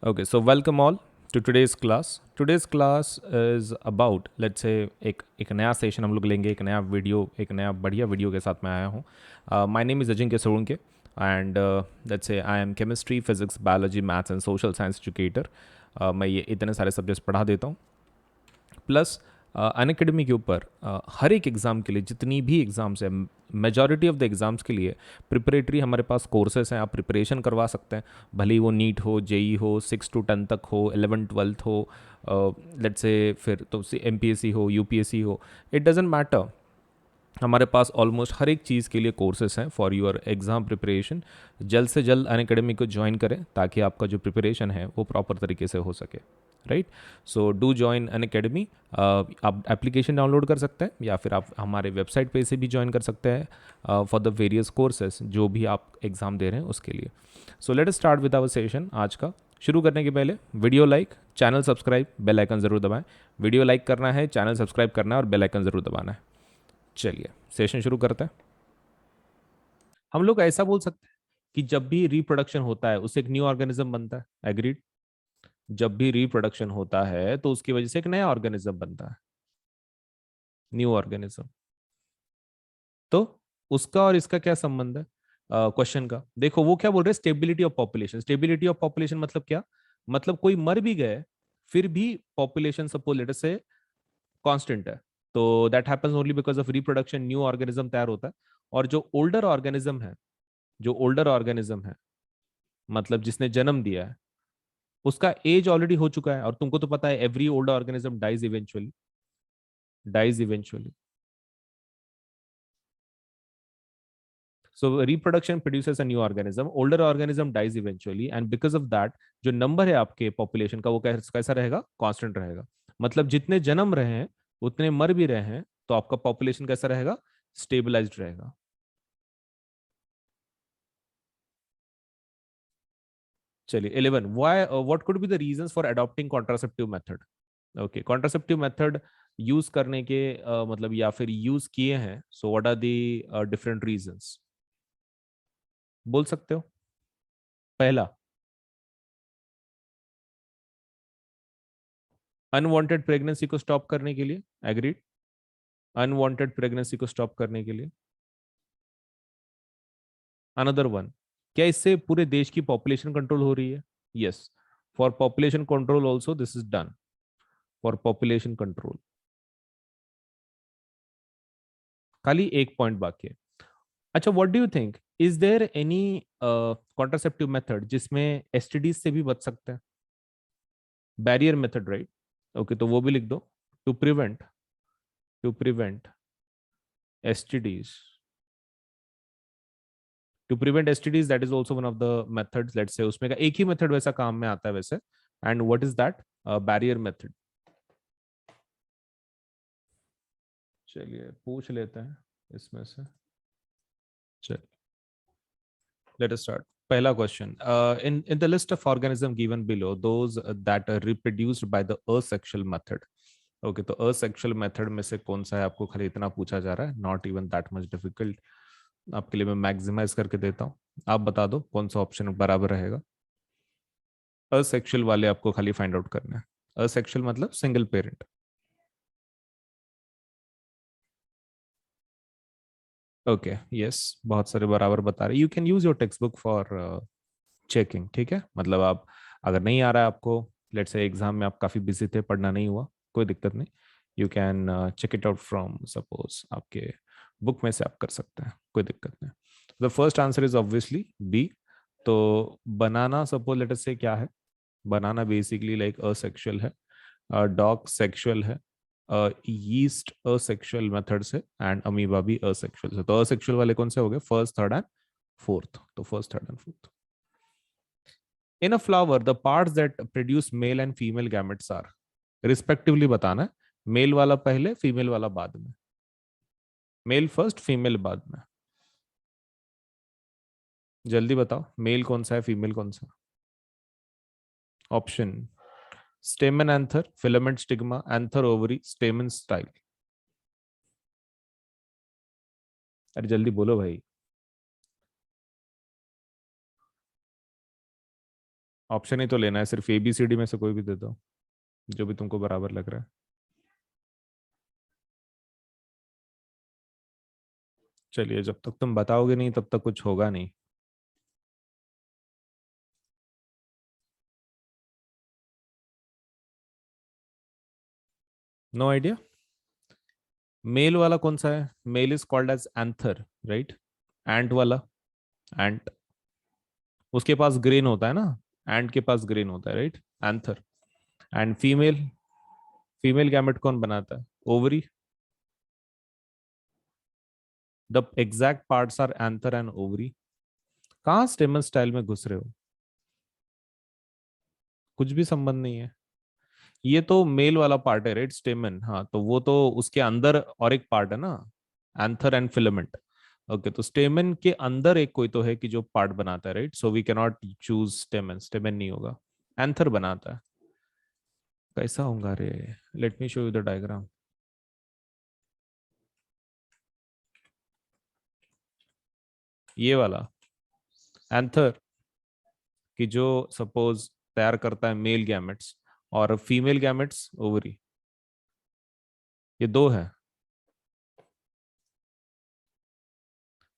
Okay, so welcome all to today's class. Today's class is about, let's say, एक नया session हम लोग लेंगे, एक नया वीडियो, एक नया बढ़िया वीडियो के साथ मैं आया हूँ. My name is Ajinkya Solanke and let's say I am chemistry, physics, biology, maths and social science educator. मैं ये इतने सारे सब्जेक्ट्स पढ़ा देता हूँ. प्लस अनअकैडमी के ऊपर हर एक एग्ज़ाम के लिए जितनी भी एग्ज़ाम्स है, मेजॉरिटी ऑफ द एग्ज़ाम्स के लिए प्रिपरेटरी हमारे पास कोर्सेस हैं. आप प्रिपरेशन करवा सकते हैं, भले ही वो नीट हो, जेई हो, 6 to 10 तक हो, 11th 12th हो, लेट्स से फिर तो एमपीएससी हो, यूपीएससी हो, इट डजेंट मैटर. हमारे पास ऑलमोस्ट हर एक चीज़ के लिए कोर्सेस हैं फॉर योर एग्ज़ाम प्रिपरेशन. जल्द से जल्द अनअकैडमी को ज्वाइन करें ताकि आपका जो प्रिपरेशन है वो प्रॉपर तरीके से हो सके. Right, so do join Unacademy. आप एप्लीकेशन डाउनलोड कर सकते हैं या फिर आप हमारे वेबसाइट पे से भी ज्वाइन कर सकते हैं फॉर द वेरियस कोर्सेज जो भी आप एग्ज़ाम दे रहे हैं उसके लिए. So let us start with our session. आज का शुरू करने के पहले video like, channel subscribe, bell icon ज़रूर दबाएं. वीडियो लाइक करना है, चैनल सब्सक्राइब करना है और बेल आइकन ज़रूर दबाना है. चलिए सेशन शुरू करते हैं. हम लोग ऐसा बोल सकते हैं कि जब भी रिप्रोडक्शन होता है उससे एक न्यू ऑर्गेनिज्म बनता है. एग्रीड. जब भी रिप्रोडक्शन होता है तो उसकी वजह से एक नया ऑर्गेनिज्म बनता है, न्यू ऑर्गेनिज्म. तो उसका और इसका क्या संबंध है क्वेश्चन का? देखो वो क्या बोल रहे हैं, stability of population. Stability of population मतलब क्या? मतलब कोई मर भी गए फिर भी पॉपुलेशन सपोज लेट से कांस्टेंट है. तो that happens only because of reproduction, new organism तैयार होता है. और जो ओल्डर ऑर्गेनिज्म है, जो ओल्डर ऑर्गेनिज्म है मतलब जिसने जन्म दिया है, उसका एज ऑलरेडी हो चुका है. और तुमको तो पता है every older organism dies eventually, dies eventually. So reproduction produces a new organism, older organism dies eventually, and because of that जो नंबर है आपके पॉपुलेशन का वो कैसा रहेगा? कांस्टेंट रहेगा. मतलब जितने जन्म रहे हैं उतने मर भी रहे हैं, तो आपका पॉपुलेशन कैसा रहेगा? स्टेबलाइज्ड रहेगा. चलिए 11. Why, what could be the reasons for adopting contraceptive method? Okay, contraceptive method use करने के मतलब या फिर यूज किए हैं. So what are the different reasons? बोल सकते हो. पहला, अनवांटेड प्रेगनेंसी को स्टॉप करने के लिए. एग्रीड. अनवांटेड प्रेगनेंसी को स्टॉप करने के लिए. अनदर वन, क्या इससे पूरे देश की पॉपुलेशन कंट्रोल हो रही है? Yes, for population control also this is done. For population control. खाली एक पॉइंट बाकी है. अच्छा, what do you think, is there any contraceptive method जिसमें एसटीडीज से भी बच सकते हैं? Barrier method, right. ओके, तो वो भी लिख दो. To prevent, to prevent STDs, to prevent STDs, that is also one of the methods. Let's say उसमें का एक ही मेथड वैसा काम में आता है वैसे. And what is that? Barrier method. चलिए पूछ लेते हैं इसमें से. चलिए लेट अस स्टार्ट. पहला question, in the list of organism given below those that are reproduced by the asexual method. Okay, तो असेक्सुअल मेथड में से कौन सा है? आपको खाली इतना पूछा जा रहा है, not even that much difficult. आपके लिए मैं मैक्सिमाइज करके देता हूँ. आप बता दो कौन सा ऑप्शन बराबर रहेगा. असेक्सुअल वाले आपको खाली फाइंड आउट करना है. असेक्सुअल मतलब सिंगल पेरेंट. ओके, यस, बहुत सारे बराबर बता रहे. You can use your text book for checking. ठीक है, मतलब आप अगर नहीं आ रहा है आपको, लेट से एग्जाम में आप काफ़ी बिजी थे, पढ़ना नहीं हुआ, कोई दिक्कत नहीं. You can check it out from suppose आपके बुक में से आप कर सकते हैं, कोई दिक्कत नहीं. The first answer is obviously B. तो बनाना सपोज लेट से क्या है? बनाना बेसिकली लाइक असेक्सुअल है, डॉग सेक्सुअल है, यीस्ट असेक्सुअल मेथड से, एंड अमीबा भी असेक्सुअल से. तो असेक्सुअल वाले कौन से हो गए? First, third and fourth. तो first, third and fourth. In a flower, the parts that produce male and female gametes are respectively बताना है. मेल वाला पहले, फीमेल वाला बाद में. मेल फर्स्ट, फीमेल बाद में. जल्दी बताओ, मेल कौन सा है, फीमेल कौन सा? Option: स्टेमन anther, filament stigma, anther ovary, स्टेमन style. अरे जल्दी बोलो भाई. ऑप्शन ही तो लेना है, सिर्फ ABCD में से कोई भी दे दो जो भी तुमको बराबर लग रहा है। चलिए, जब तक तुम बताओगे नहीं तब तक कुछ होगा नहीं। No idea. मेल वाला कौन सा है? Male is called as anther, right? एंट वाला, एंट, उसके पास ग्रेन होता है ना, एंट के पास ग्रेन होता है, right? Anther. And female, female gamete कौन बनाता है? Ovary. The exact parts are anther and ovary. कहाँ स्टेमन स्टाइल में घुस रहे हो? कुछ भी संबंध नहीं है। ये तो मेल वाला पार्ट है, राइट? स्टेमन, हाँ, तो वो तो उसके अंदर और एक पार्ट है ना, एंथर एंड फिलामेंट। ओके, तो स्टेमन के अंदर एक कोई तो है कि जो पार्ट बनाता है, right? So we can not choose stamen, stamen नहीं होगा, एंथर बनाता है। कैसा होगा रे? Let me show you the diagram. ये वाला एंथर कि जो सपोज तैयार करता है मेल गैमेट्स और फीमेल गैमेट्स ओवरी, ये दो है।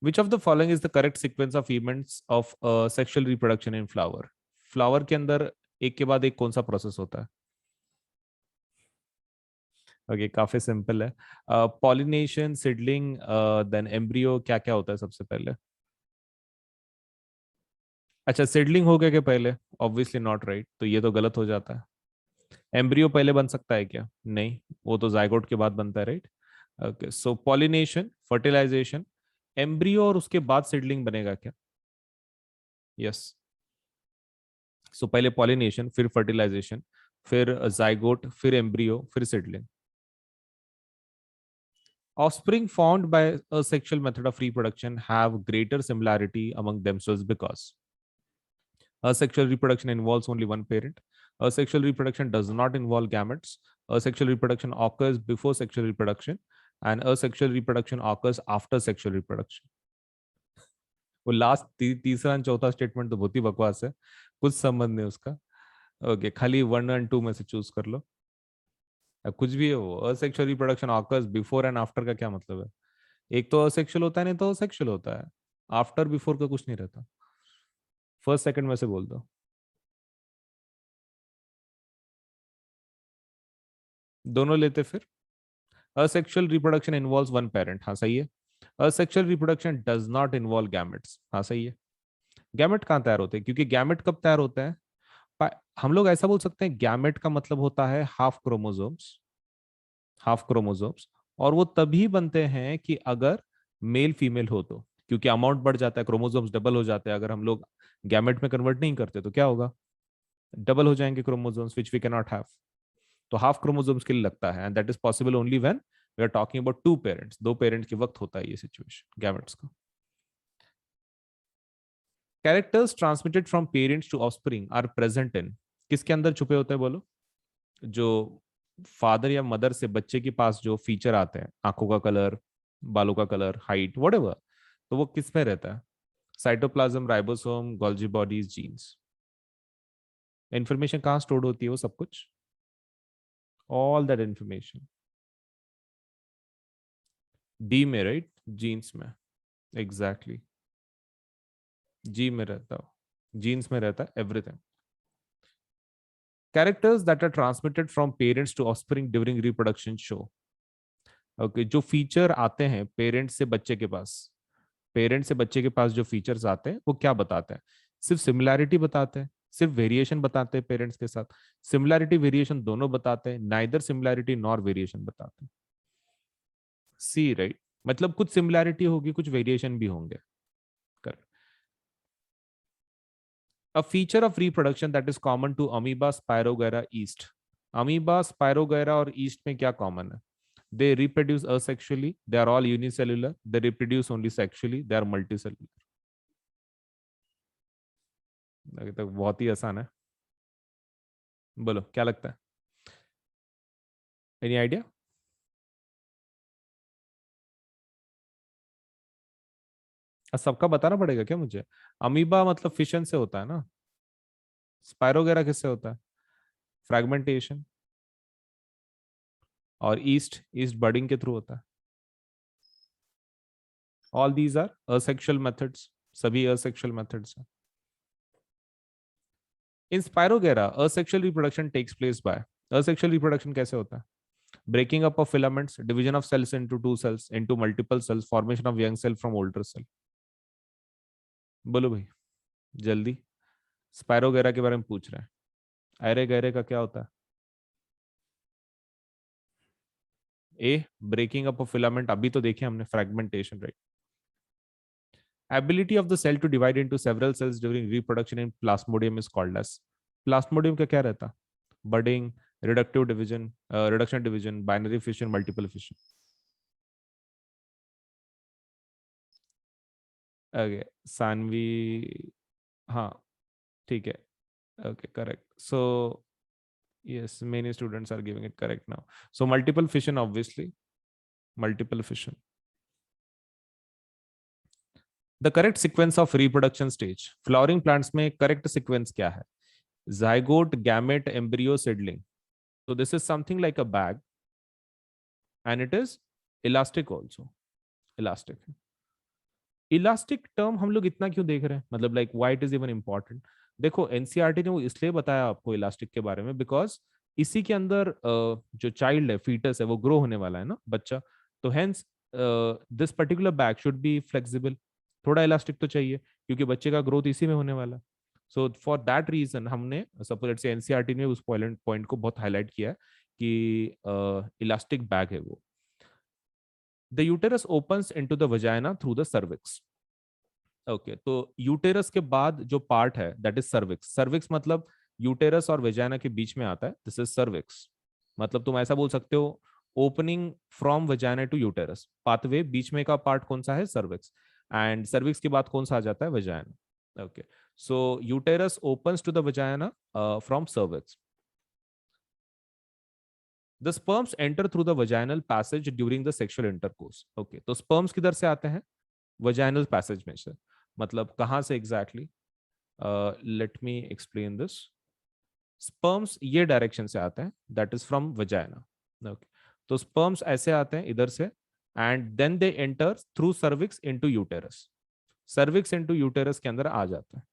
Which of the following is the correct sequence of events of sexual reproduction in flower? Flower के अंदर एक के बाद एक कौन सा प्रोसेस होता है? ओके, काफी सिंपल है। पॉलिनेशन, सीडलिंग, देन एम्ब्रियो, क्या क्या होता है सबसे पहले? अच्छा, सीडलिंग हो गया क्या पहले? ऑब्वियसली नॉट, राइट, तो ये तो गलत हो जाता है। एम्ब्रियो पहले बन सकता है क्या? नहीं, वो तो जाइगोट के बाद बनता है, राइट? ओके, सो पॉलिनेशन, फर्टिलाइजेशन, एम्ब्रियो और उसके बाद सीडलिंग बनेगा क्या? यस। सो पहले पॉलिनेशन, फिर फर्टिलाइजेशन, फिर जाइगोट, फिर एम्ब्रियो, फिर seedling. Offspring formed by a sexual method of reproduction have greater similarity among themselves because asexual reproduction involves only one parent. Asexual reproduction does not involve gametes. Asexual reproduction occurs before sexual reproduction, and asexual reproduction occurs after sexual reproduction. वो last तीसरा और चौथा statement तो बहुत ही बकवास है, कुछ संबंध नहीं उसका। ओके, खाली 1 और 2 में से चूज कर लो। कुछ भी है वो, asexual reproduction occurs before and after का क्या मतलब है? एक तो असेक्सुअल होता है, नहीं तो सेक्सुअल होता है। आफ्टर बिफोर का कुछ नहीं रहता। फर्स्ट सेकंड में से बोल दो। दोनों लेते फिर। Asexual reproduction involves one parent, हाँ सही है। Asexual reproduction does not involve gametes, हाँ सही है। गैमेट कहाँ तैयार होते हैं? क्योंकि गैमेट कब तैयार होते हैं? हम लोग ऐसा बोल सकते हैं, गैमेट का मतलब होता है हाफ क्रोमोसोम्स, हाफ क्रोमोसोम्स। और वो तभी बनते हैं कि अगर मेल फीमेल हो तो, क्योंकि अमाउंट बढ़ जाता है, क्रोमोसोम्स डबल हो जाते हैं। अगर हम लोग गैमेट में कन्वर्ट नहीं करते तो क्या होगा? डबल हो जाएंगे chromosomes, which we can not have. तो हाफ क्रोमोसोम्स के लिए लगता है, and that is possible only when we are talking about two parents, दो पेरेंट्स के वक्त होता है ये सिचुएशन गैमेट्स का। Characters transmitted from parents to offspring are present in, किसके अंदर छुपे होते हैं बोलो? जो फादर या मदर से बच्चे के पास जो फीचर आते हैं, आंखों का कलर, बालों का कलर, हाइट, व्हाटएवर, तो वो किस में रहता है? Cytoplasm, ribosome, Golgi bodies, genes. Information कहाँ स्टोर होती है वो सब कुछ? ऑल दैट इंफॉर्मेशन डी में, राइट? जीन्स में, एग्जैक्टली exactly. जी में रहता हो, जीन्स में रहता है everything. Characters that are transmitted from parents to offspring during reproduction show. Okay, जो फीचर आते हैं पेरेंट्स से बच्चे के पास, पेरेंट्स से बच्चे के पास जो फीचर्स आते हैं वो क्या बताते हैं? सिर्फ सिमिलैरिटी बताते हैं, सिर्फ वेरिएशन बताते हैं पेरेंट्स के साथ? सिमिलैरिटी वेरिएशन दोनों बताते हैं, नाइदर सिमिलैरिटी नॉर वेरिएशन बताते हैं। See, right? मतलब कुछ सिमिलैरिटी होगी, कुछ वेरिएशन भी होंगे। कर a feature of reproduction that is common to amoeba, Spirogyra, yeast. Amoeba, Spirogyra और ईस्ट में क्या कॉमन है? They reproduce asexually. They are all unicellular. They reproduce only sexually. They are multicellular. अभी तक बहुत ही आसान है। बोलो क्या लगता है? Any idea? सबका बताना पड़ेगा क्या मुझे? अमीबा मतलब फिशन से होता है ना? स्पायरोगेरा किससे होता है? फ्रैगमेंटेशन। और ईस्ट ईस्ट बडिंग के थ्रू होता है। All these are asexual methods, सभी असेक्सुअल मेथड्स हैं। In Spirogyra asexual reproduction takes place by, asexual reproduction कैसे होता है? Breaking up of filaments, division of cells into two cells, into multiple cells, formation of young cell from older cell. बोलो भाई जल्दी। Spirogyra के बारे में पूछ रहे हैं। अरे गहरे का क्या होता है? A, breaking up of filament, अभी तो देखे हमने, fragmentation, right. Ability of the cell to divide into several cells during reproduction in Plasmodium is called as, Plasmodium का क्या रहता? Budding, reductive division, reduction division, binary fission, multiple fission. Okay Saanvi, हाँ ठीक है, okay correct. So yes, many students are giving it correct now. So multiple fission, obviously, multiple fission. The correct sequence of reproduction stage. Flowering plants में correct sequence क्या है? Zygote, gamete, embryo, seedling. So this is something like a bag, and it is elastic also. Elastic. Elastic term हम लोग इतना क्यों देख रहे हैं, मतलब like why it is even important? देखो एनसीईआरटी ने वो इसलिए बताया आपको इलास्टिक के बारे में, बिकॉज इसी के अंदर जो चाइल्ड है, फीटस है, वो ग्रो होने वाला है ना, बच्चा। तो hence this particular bag should be flexible, थोड़ा इलास्टिक तो चाहिए, क्योंकि बच्चे का ग्रोथ इसी में होने वाला है। सो फॉर दैट रीजन हमने सपोज से एनसीईआरटी ने उस पॉइंट को बहुत हाईलाइट किया है कि इलास्टिक बैग है वो। The uterus opens into the vagina through the cervix. Okay तो यूटेरस के बाद जो पार्ट है दैट इज सर्विक्स। सर्विक्स मतलब यूटेरस और वेजाइना के बीच में आता है, दिस इज सर्विक्स। मतलब तुम ऐसा बोल सकते हो, opening from vagina to uterus, pathway बीच में का पार्ट कौन सा है? सर्विक्स। एंड सर्विक्स के बाद कौन सा आ जाता है? Vagina. Okay so uterus opens to the vagina from cervix. The sperms enter through the vaginal passage during the sexual intercourse. Okay तो स्पर्म्स किधर से आते हैं? वजाइनल पैसेज में से। मतलब कहां से exactly? Let me explain this. Sperms ये डायरेक्शन से आते हैं, that is from vagina. Okay तो स्पर्म्स ऐसे आते हैं इधर से, and then they enter through cervix into uterus. Cervix into uterus के अंदर आ जाता है।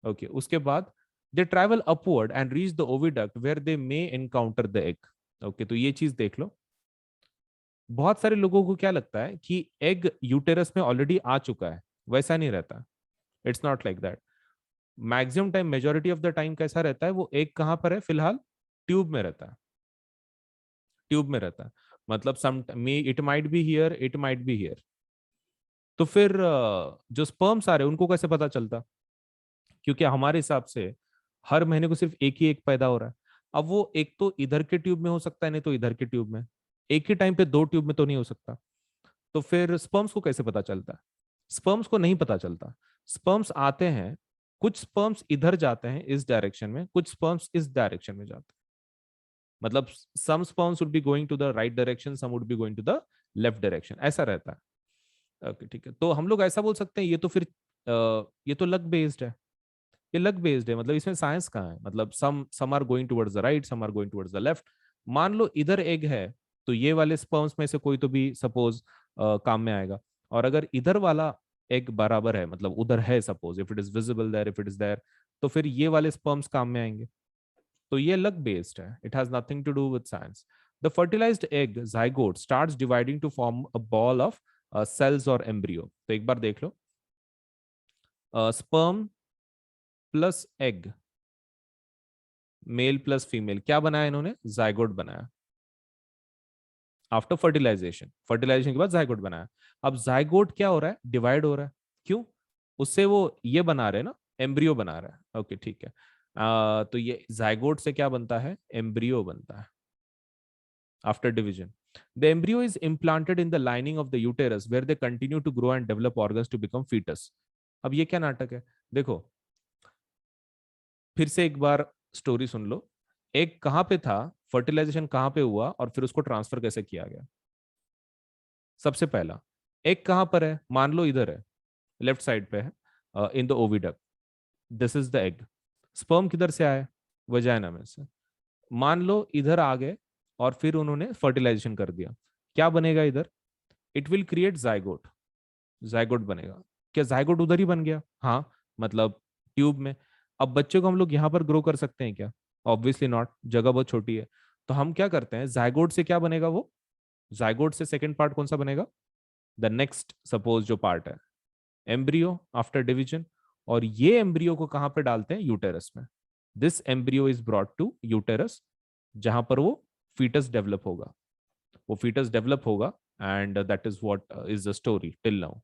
ओके उसके बाद they travel upward and reach the oviduct where they may encounter the egg. Okay तो ये चीज देख लो। बहुत सारे लोगों को क्या लगता है कि एग यूटेरस में ऑलरेडी आ चुका है, वैसा नहीं रहता। It's not like that. Maximum time, majority of the time कैसा रहता है, वो एग कहां पर है फिलहाल? ट्यूब में रहता है। ट्यूब में रहता है, मतलब some may it might be here, it might be here. तो फिर जो स्पर्म्स आ रहे हैं उनको कैसे पता चलता? क्योंकि हमारे हिसाब से हर महीने को सिर्फ एक ही एक पैदा हो रहा है। अब वो एक तो इधर के ट्यूब में हो सकता है, नहीं तो इधर के ट्यूब में। एक ही टाइम पे दो ट्यूब में तो नहीं हो सकता। तो फिर स्पर्म्स को कैसे पता चलता है? स्पर्म्स को नहीं पता चलता। स्पर्म्स आते हैं, कुछ स्पर्म्स इधर जाते हैं इस डायरेक्शन में, कुछ स्पर्म्स इस डायरेक्शन में जाते हैं। मतलब some sperms would be going to the right direction, some would be going to the left direction, ऐसा रहता है। ओके ठीक है, तो हम लोग ऐसा बोल सकते हैं ये तो फिर ये तो लक बेस्ड है। ये लक बेस्ड है, मतलब इसमें साइंस कहाँ है? मतलब some are going towards the right, some are going towards the left. मान लो इधर एग है, तो ये वाले स्पर्म्स में से कोई तो भी सपोज काम में आएगा। और अगर इधर वाला एग बराबर है, मतलब उधर है, suppose if it is visible there, if it is there, तो फिर ये वाले स्पर्म्स काम में आएंगे। तो ये लक बेस्ड है, it has nothing to do with science. The fertilised egg zygote starts dividing to form a ball of cells or embryo। तो एक बार देख लो, sperm plus egg, male plus female, क्या बनाया इन्होंने? जाइगोट बनाया। आफ्टर फर्टिलाइजेशन, फर्टिलाइजेशन के बाद जाइगोट बनाया। अब जाइगोट क्या हो रहा है? डिवाइड हो रहा है। क्यों? उससे वो ये बना रहे हैं ना, एम्ब्रियो बना रहा है। ओके ठीक है। तो ये जाइगोट से क्या बनता है? एम्ब्रियो बनता है after division. The embryo is implanted in the lining of the uterus where they continue to grow and develop organs to become foetus. अब ये क्या नाटक है? देखो फिर से एक बार स्टोरी सुन लो। एग कहां पे था, फर्टिलाइजेशन कहां पे हुआ, और फिर उसको ट्रांसफर कैसे किया गया? सबसे पहला, एग कहां पर है? मान लो इधर है, लेफ्ट साइड पे है, in the oviduct, this is the egg. Sperm किधर से आए? वजाइना में से। मान लो इधर आ गए और फिर उन्होंने फर्टिलाइजेशन कर दिया, क्या बनेगा इधर? It will create zygote. Zygote बनेगा। क्या जाइगोट उधर ही बन गया? हाँ, मतलब ट्यूब में। अब बच्चे को हम लोग यहाँ पर ग्रो कर सकते हैं क्या? ऑब्वियसली नॉट, जगह बहुत छोटी है। तो हम क्या करते हैं, जाइगोट से क्या बनेगा? वो जाइगोट से सेकंड पार्ट कौन सा बनेगा? द नेक्स्ट सपोज जो पार्ट है, एम्ब्रियो आफ्टर डिवीजन। और ये एम्ब्रियो को कहां पे डालते हैं? यूटेरस में। This embryo is brought to uterus, जहां पर वो फीटस डेवलप होगा। वो फीटस डेवलप होगा, and that is what is the story till now.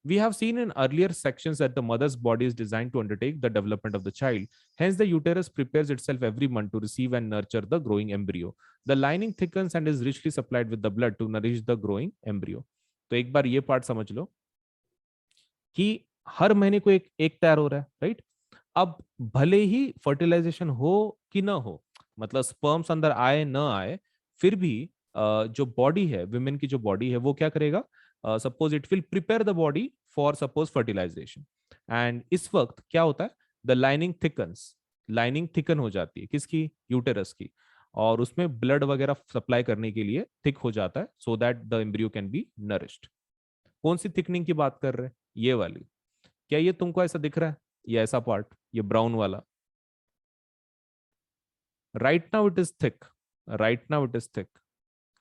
We have seen in earlier sections that the mother's body is designed to undertake the development of the child. Hence, the uterus prepares itself every month to receive and nurture the growing embryo. The lining thickens and is richly supplied with the blood to nourish the growing embryo. तो एक बार ये part समझ लो कि हर महीने को एक एक तैयार हो रहा है, राइट? अब भले ही फर्टिलाइजेशन हो कि ना हो, मतलब स्पर्म्स अंदर आए ना आए, फिर भी जो बॉडी है, विमेन की जो बॉडी है, वो क्या करेगा? Suppose it will prepare the body for suppose fertilisation. And इस वक्त क्या होता है? The lining thickens. Lining thicken हो जाती है, किसकी? यूटेरस की। और उसमें ब्लड वगैरह सप्लाई करने के लिए थिक हो जाता है, so that the embryo can be nourished. कौन सी थिकनिंग की बात कर रहे हैं? ये वाली। क्या ये तुमको ऐसा दिख रहा है? ये ऐसा पार्ट, ये ब्राउन वाला? Right now it is thick. Right now it is thick.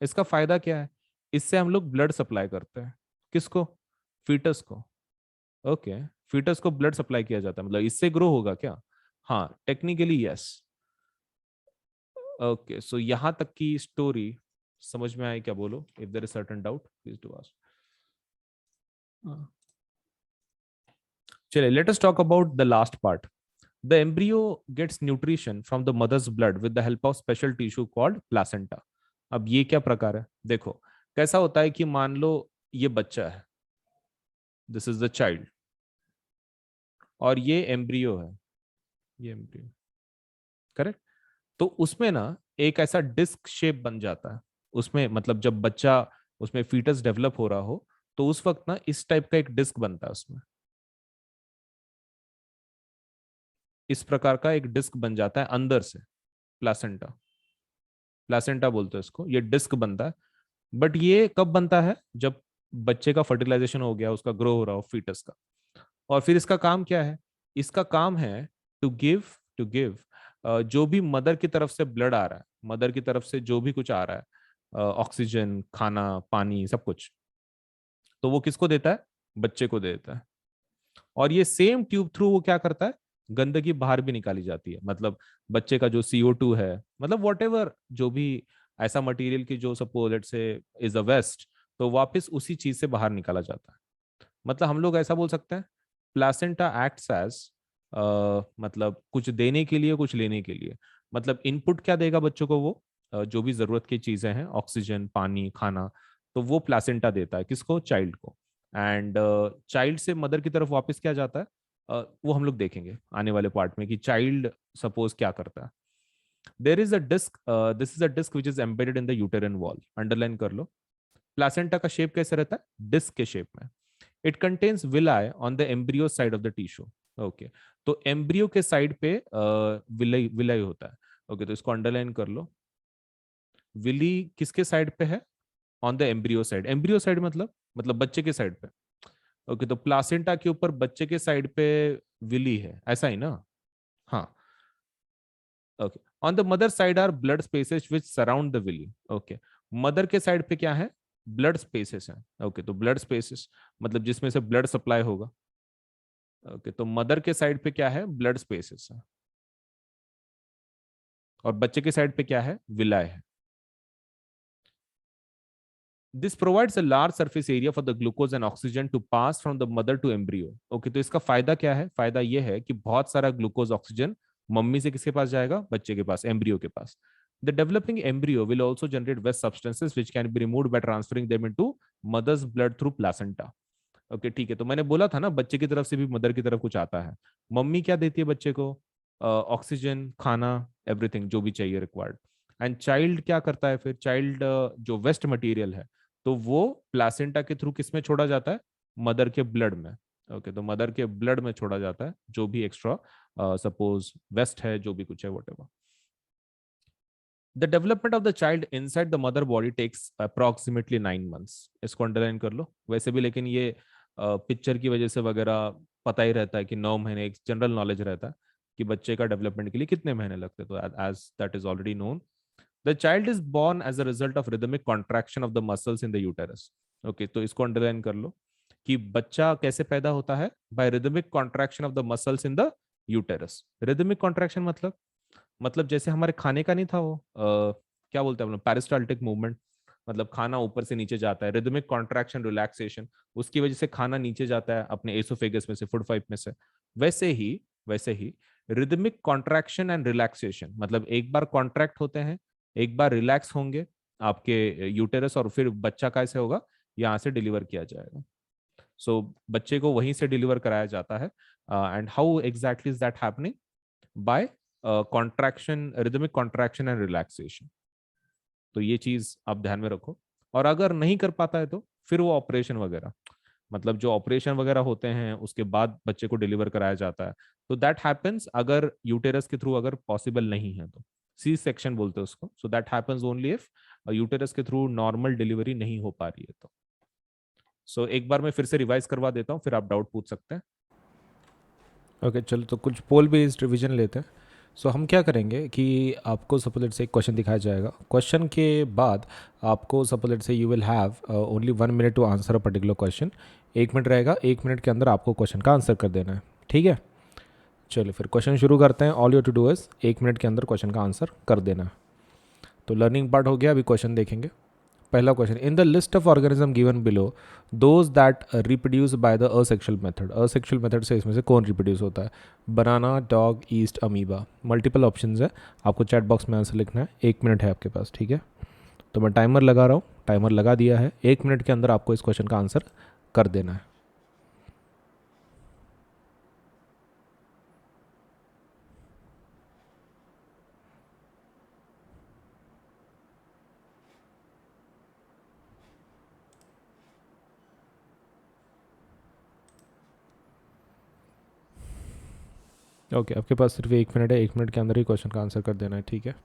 इसका फायदा क्या है? इससे हम लोग ब्लड सप्लाई करते हैं। किसको? फीटस को। ओके, फीटस को ब्लड सप्लाई किया जाता है, मतलब इससे ग्रो होगा क्या? हाँ, टेक्निकली यस। ओके, सो यहां तक की स्टोरी समझ में आई क्या? बोलो, if there is certain doubt please do ask. चलिए, let us talk about the last part. The embryo gets nutrition from the mother's blood with the help of special tissue called placenta. अब ये क्या प्रकार है? देखो कैसा होता है कि मान लो ये बच्चा है, दिस इज द चाइल्ड, और ये एम्ब्रियो है, ये एम्ब्रियो, करेक्ट? तो उसमें ना एक ऐसा डिस्क शेप बन जाता है उसमें, मतलब जब बच्चा उसमें फीटस डेवलप हो रहा हो, तो उस वक्त ना इस टाइप का एक डिस्क बनता है उसमें। इस प्रकार का एक डिस्क बन जाता है अंदर से, प्लासेंटा। प्लासेंटा बोलते हैं इसको, ये डिस्क बनता है। बट ये कब बनता है? जब बच्चे का फर्टिलाइजेशन हो गया, उसका ग्रो हो रहा हो, फीटस का। और फिर इसका काम क्या है? इसका काम है टू गिव जो भी मदर की तरफ से ब्लड आ रहा है, मदर की तरफ से जो भी कुछ आ रहा है, ऑक्सीजन, खाना, पानी, सब कुछ, तो वो किसको देता है? बच्चे को दे देता है। और ये सेम ट्यूब थ्रू वो क्या करता है? गंदगी बाहर भी निकाली जाती है, मतलब बच्चे का जो CO2 है, मतलब वॉट एवर जो भी ऐसा मटेरियल की जो suppose let's say is a waste, तो वापस उसी चीज से बाहर निकाला जाता है। मतलब हम लोग ऐसा बोल सकते हैं, प्लासेंटा एक्ट्स एज, मतलब कुछ देने के लिए, कुछ लेने के लिए। मतलब इनपुट क्या देगा बच्चों को? वो जो भी जरूरत की चीजें हैं, ऑक्सीजन, पानी, खाना, तो वो प्लासेंटा देता है किसको? चाइल्ड को। एंड चाइल्ड से मदर की तरफ वापस क्या जाता है? वो हम लोग देखेंगे आने वाले पार्ट में कि चाइल्ड सपोज क्या करता है. There is a disc, this is a disc which is embedded in the uterine wall. Underline कर लो. प्लासेंटा का शेप कैसे रहता है? डिस्क के शेप में. It contains villi on the embryo side of the tissue. Okay, तो embryo के साइड पे विलाई विलाई होता है. ओके, तो इसको अंडरलाइन कर लो. विली किसके साइड पे है? On the embryo side. Embryo side मतलब बच्चे के साइड पे. ओके, तो प्लासेंटा के ऊपर बच्चे के साइड पे विली है, ऐसा ही ना? हाँ. Okay, on the mother side are blood spaces which surround the villi. Okay, mother के साइड पे क्या है? ब्लड स्पेसेस हैं. ओके, तो ब्लड स्पेसेस मतलब जिसमें से ब्लड सप्लाई होगा. ओके, तो मदर के साइड पे क्या है? ब्लड स्पेसेस है. और बच्चे के साइड पे क्या है? विलाय है. This provides a large surface area for the glucose and oxygen to pass from the mother to embryo. Okay, तो इसका फायदा क्या है? फायदा यह है कि बहुत सारा ग्लूकोज, ऑक्सीजन मम्मी से किसके पास जाएगा? बच्चे के पास, एम्ब्रियो के पास. The developing embryo will also generate waste substances which can be removed by transferring them into mother's blood through placenta. Okay, ठीक है. तो मैंने बोला था ना, बच्चे की तरफ से भी मदर की तरफ कुछ आता है. मम्मी क्या देती है बच्चे को? ऑक्सीजन, खाना, एवरीथिंग जो भी चाहिए रिक्वायर्ड. एंड चाइल्ड क्या करता है फिर? चाइल्ड जो वेस्ट मटेरियल है, तो वो प्लासेंटा के थ्रू किस में छोड़ा जाता है? मदर के ब्लड में. ओके, तो मदर के ब्लड में छोड़ा जाता है जो भी एक्स्ट्रा, सपोज वेस्ट है, जो भी कुछ है, what. The development of the child inside the mother body takes approximately 9 months. इसको अंडरलाइन कर लो वैसे भी, लेकिन ये पिक्चर की वजह से वगैरह पता ही रहता है कि 9 महीने, एक जनरल नॉलेज रहता है कि बच्चे का डेवलपमेंट के लिए कितने महीने लगते हैं, तो as that is already known. The child is born as a result of rhythmic contraction of the muscles in the uterus. Okay, तो इसको अंडरलाइन कर लो कि बच्चा कैसे पैदा होता है, by rhythmic contraction of the muscles in the uterus. Rhythmic contraction मतलब जैसे हमारे खाने का नहीं था वो, क्या बोलते हैं हम लोग, पेरिस्टाल्टिक मूवमेंट, मतलब खाना ऊपर से नीचे जाता है, रिदमिक कॉन्ट्रैक्शन रिलैक्सेशन, उसकी वजह से खाना नीचे जाता है अपने एसोफेगस में से, फूड पाइप में से। वैसे ही रिदमिक कॉन्ट्रैक्शन एंड रिलैक्सेशन, मतलब एक बार कॉन्ट्रैक्ट होते हैं, एक बार रिलैक्स होंगे आपके यूटेरस, और फिर बच्चा कैसे होगा, यहाँ से डिलीवर किया जाएगा। सो बच्चे को वहीं से डिलीवर कराया जाता है। And how exactly is that happening? By contraction, rhythmic contraction and relaxation. तो ये चीज आप ध्यान में रखो। और अगर नहीं कर पाता है तो फिर वो ऑपरेशन वगैरह, मतलब जो ऑपरेशन वगैरह होते हैं उसके बाद बच्चे को डिलीवर कराया जाता है, तो दैट हैपेंस अगर यूटेरस के थ्रू अगर पॉसिबल नहीं है तो, सी सेक्शन बोलते हैं उसको। So that happens only if uterus के थ्रू नॉर्मल डिलीवरी नहीं हो पा रही है तो। सो एक बार मैं फिर से रिवाइज करवा देता हूँ, फिर आप डाउट पूछ सकते हैं। ओके चलो, तो कुछ पोल बेस्ड रिवीजन लेते हैं। सो हम क्या करेंगे कि आपको सपोज से एक क्वेश्चन दिखाया जाएगा, क्वेश्चन के बाद आपको suppose say you will have only 1 minute to answer a particular question. 1 minute रहेगा, 1 मिनट के अंदर आपको क्वेश्चन का आंसर कर देना है, ठीक है। चलिए फिर क्वेश्चन शुरू करते हैं। All you to do is 1 minute के अंदर क्वेश्चन का आंसर कर देना है। तो लर्निंग पार्ट हो गया, अभी क्वेश्चन देखेंगे। पहला question, in the list of organism given below those that reproduce by the asexual method. Asexual method से इसमें से कौन रिप्रोड्यूस होता है? Banana, dog, yeast, amoeba. Multiple options है, आपको चैट बॉक्स में आंसर लिखना है। 1 मिनट है आपके पास, ठीक है। तो मैं टाइमर लगा रहा हूँ, टाइमर लगा दिया है। 1 मिनट के अंदर आपको इस क्वेश्चन का आंसर कर देना है। ओके आपके पास सिर्फ 1 मिनट है, 1 मिनट के अंदर ही क्वेश्चन का आंसर कर देना है, ठीक है।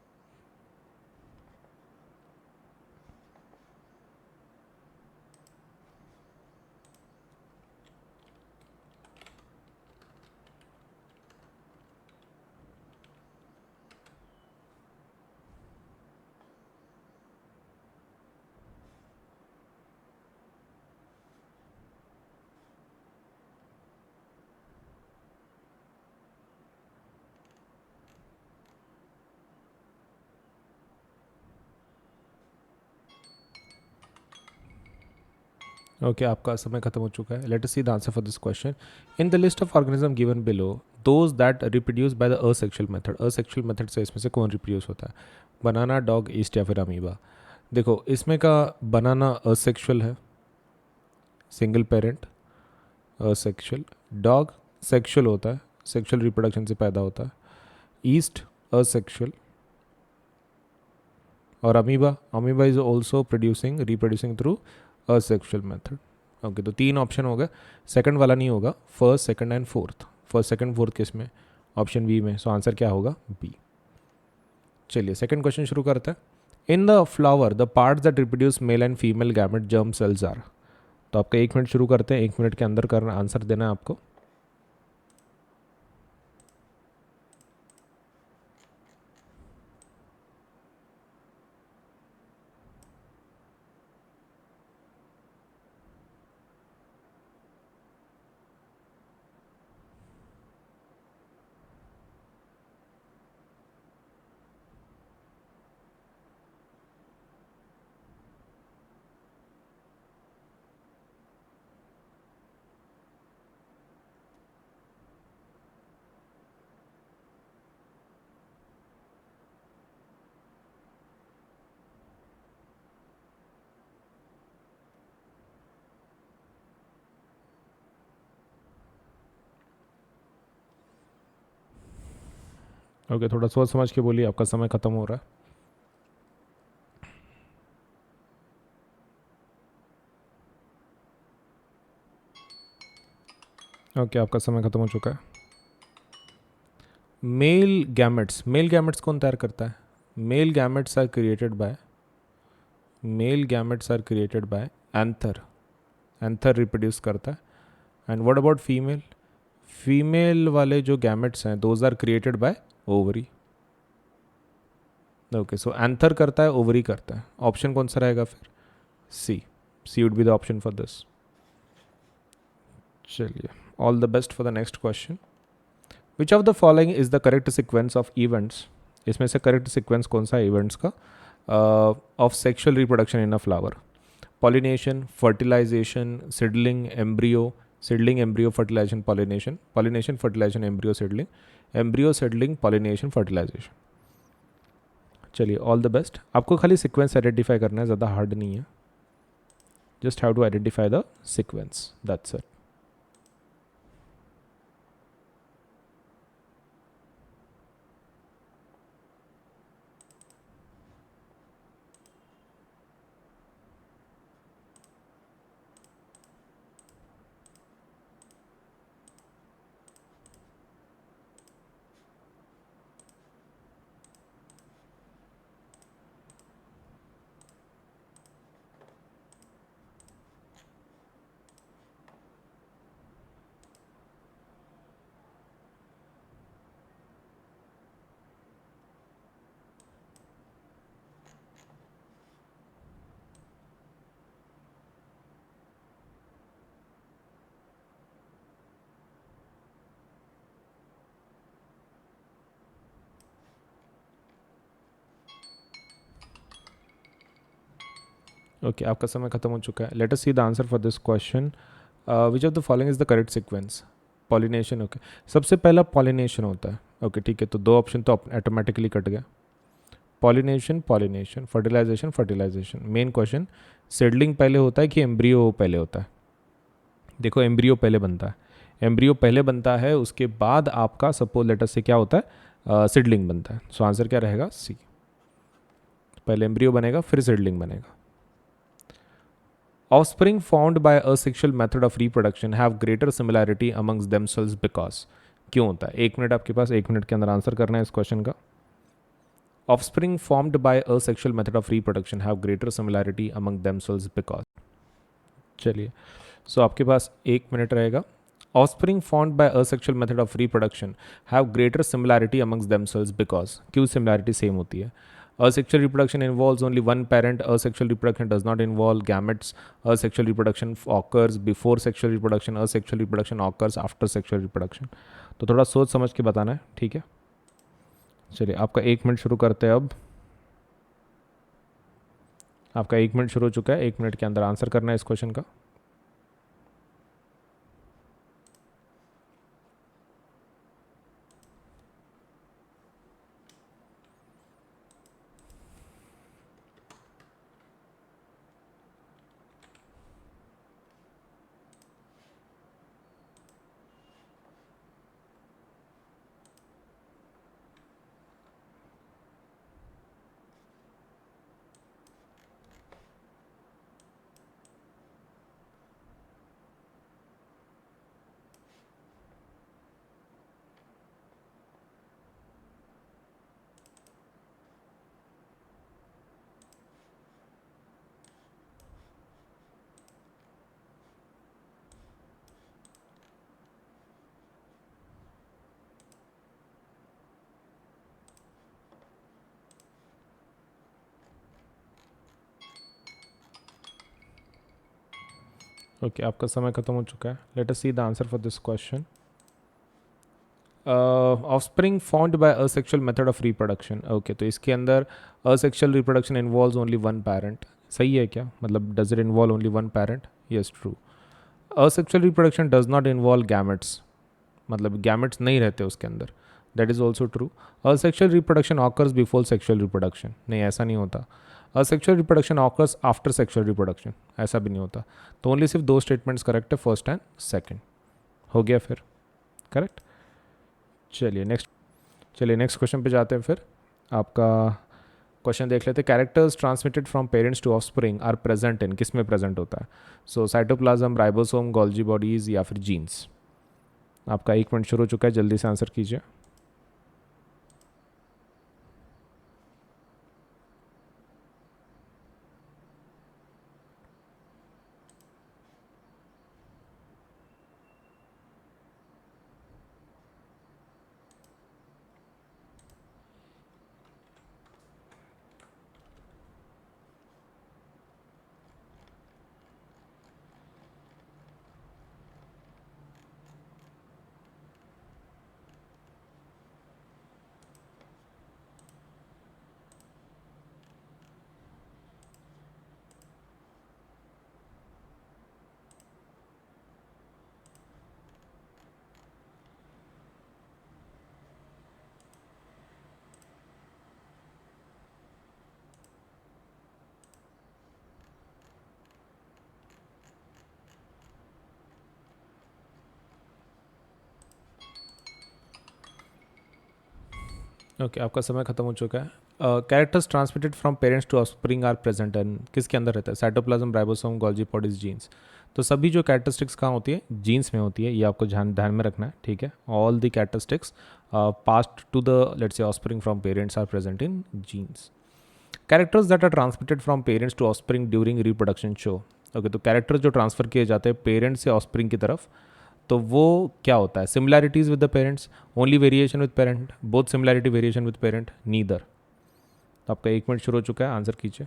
ओके आपका समय खत्म हो चुका है। Let us see the answer for this question. In the list of organism given below those that reproduce by the asexual method. Asexual method से इसमें से कौन रिप्रोड्यूस होता है? बनाना, डॉग, ईस्ट या फिर अमीबा। देखो इसमें का बनाना असेक्सुअल है, single parent, asexual. Dog sexual होता है, सेक्सुअल रिप्रोडक्शन से पैदा होता है। Yeast asexual. और amoeba, amoeba is also producing, reproducing through asexual method. Okay तो 3 ऑप्शन हो गए, सेकंड वाला नहीं होगा, first, second and fourth. First, second, fourth किस में? ऑप्शन बी में। सो आंसर क्या होगा? बी। चलिए सेकंड क्वेश्चन शुरू करते हैं। In the flower the parts that reproduce male and female gamete germ cells are. तो आपका 1 मिनट शुरू करते हैं, 1 मिनट के अंदर करना, आंसर देना है आपको। ओके थोड़ा सोच समझ के बोलिए, आपका समय खत्म हो रहा है। ओके आपका समय ख़त्म हो चुका है। मेल गैमेट्स कौन तैयार करता है? Male gametes are created by anther. Anther reproduce करता है। And what about female? Female वाले जो गैमेट्स हैं those are created by ovary. Okay so anther करता है, ओवरी करता है। ऑप्शन कौन सा रहेगा फिर? C would be the option for this. चलिए, all the best for the next question. Which of the following is the correct sequence of events? इसमें से करेक्ट सिक्वेंस कौन सा है इवेंट्स का of sexual reproduction in a flower? Pollination, fertilization, seedling, embryo, seedling, embryo, fertilization, pollination, pollination, fertilization, embryo, seedling, embryo, seedling, pollination, fertilization. चलिए, all the best. आपको खाली sequence identify करना है, ज़्यादा हार्ड नहीं है। Just how to identify the sequence, that's it. Okay आपका समय खत्म हो चुका है। Let us see the answer for this question. Which of the following is the correct sequence? Pollination. Okay, सबसे पहला पॉलिनेशन होता है। ओके ठीक है, तो दो ऑप्शन तो ऑटोमेटिकली कट गया। Pollination, pollination, fertilisation, fertilisation. Main question, seedling पहले होता है कि एम्ब्रियो पहले होता है? देखो, एम्ब्रियो पहले बनता है। एम्ब्रियो पहले बनता है, उसके बाद आपका सपोज लेटर से क्या होता है, सीडलिंग बनता है। सो आंसर क्या रहेगा? सी। पहले एम्ब्रियो बनेगा फिर सीडलिंग बनेगा। Offspring formed by asexual method of reproduction have greater similarity amongst themselves because। क्यों होता है? 1 मिनट आपके पास, 1 मिनट के अंदर आंसर करना है इस क्वेश्चन का। Offspring formed by asexual method of reproduction have greater similarity among themselves because। चलिए, सो आपके पास 1 मिनट रहेगा। Offspring formed by asexual method of reproduction have greater similarity amongst themselves because। क्यों सिमिलैरिटी सेम होती है? Asexual reproduction involves only one parent. Asexual reproduction does not involve gametes. Asexual reproduction occurs before sexual reproduction. Asexual reproduction occurs after sexual reproduction। तो थोड़ा सोच समझ के बताना है, ठीक है? चलिए, आपका 1 मिनट शुरू करते हैं अब। आपका 1 मिनट शुरू हो चुका है। 1 मिनट के अंदर आंसर करना है इस क्वेश्चन का। ओके आपका समय खत्म हो चुका है। Let us see the answer for this question. Offspring formed by asexual method of reproduction. Okay, तो इसके अंदर asexual reproduction involves only one parent. सही है क्या? मतलब does it involve only one parent? Yes, true. Asexual reproduction does not involve gametes, मतलब gametes नहीं रहते उसके अंदर। That is also true. Asexual reproduction occurs before sexual reproduction. नहीं, ऐसा नहीं होता। Asexual reproduction occurs after sexual reproduction. ऐसा भी नहीं होता। तो ओनली सिर्फ दो स्टेटमेंट्स करेक्ट है, फर्स्ट एंड सेकंड। हो गया फिर करेक्ट। चलिए नेक्स्ट क्वेश्चन पे जाते हैं फिर। आपका क्वेश्चन देख लेते हैं। Characters transmitted from parents to offspring are present in, किस में प्रेजेंट होता है? So cytoplasm, ribosome, Golgi bodies या फिर जीन्स। आपका 1 मिनट शुरू हो चुका है, जल्दी से आंसर कीजिए। ओके आपका समय खत्म हो चुका है। Characters transmitted from parents to offspring are present and किसके अंदर रहता है? Cytoplasm, ribosome, Golgi bodies, genes. तो सभी जो कैरेक्टरिस्टिक्स कहाँ होती है? जीन्स में होती है, ये आपको ध्यान ध्यान में रखना है, ठीक है। All the characteristics passed to the let's say offspring from parents are present in genes. Characters that are transmitted from parents to offspring during reproduction show. Okay, तो कैरेक्टर जो ट्रांसफर किए जाते हैं पेरेंट्स से ऑफस्प्रिंग की तरफ, तो वो क्या होता है? Similarities with the parents, only variation with parent, both similarity variation with parent, neither. तो आपका 1 मिनट शुरू हो चुका है, आंसर कीजिए।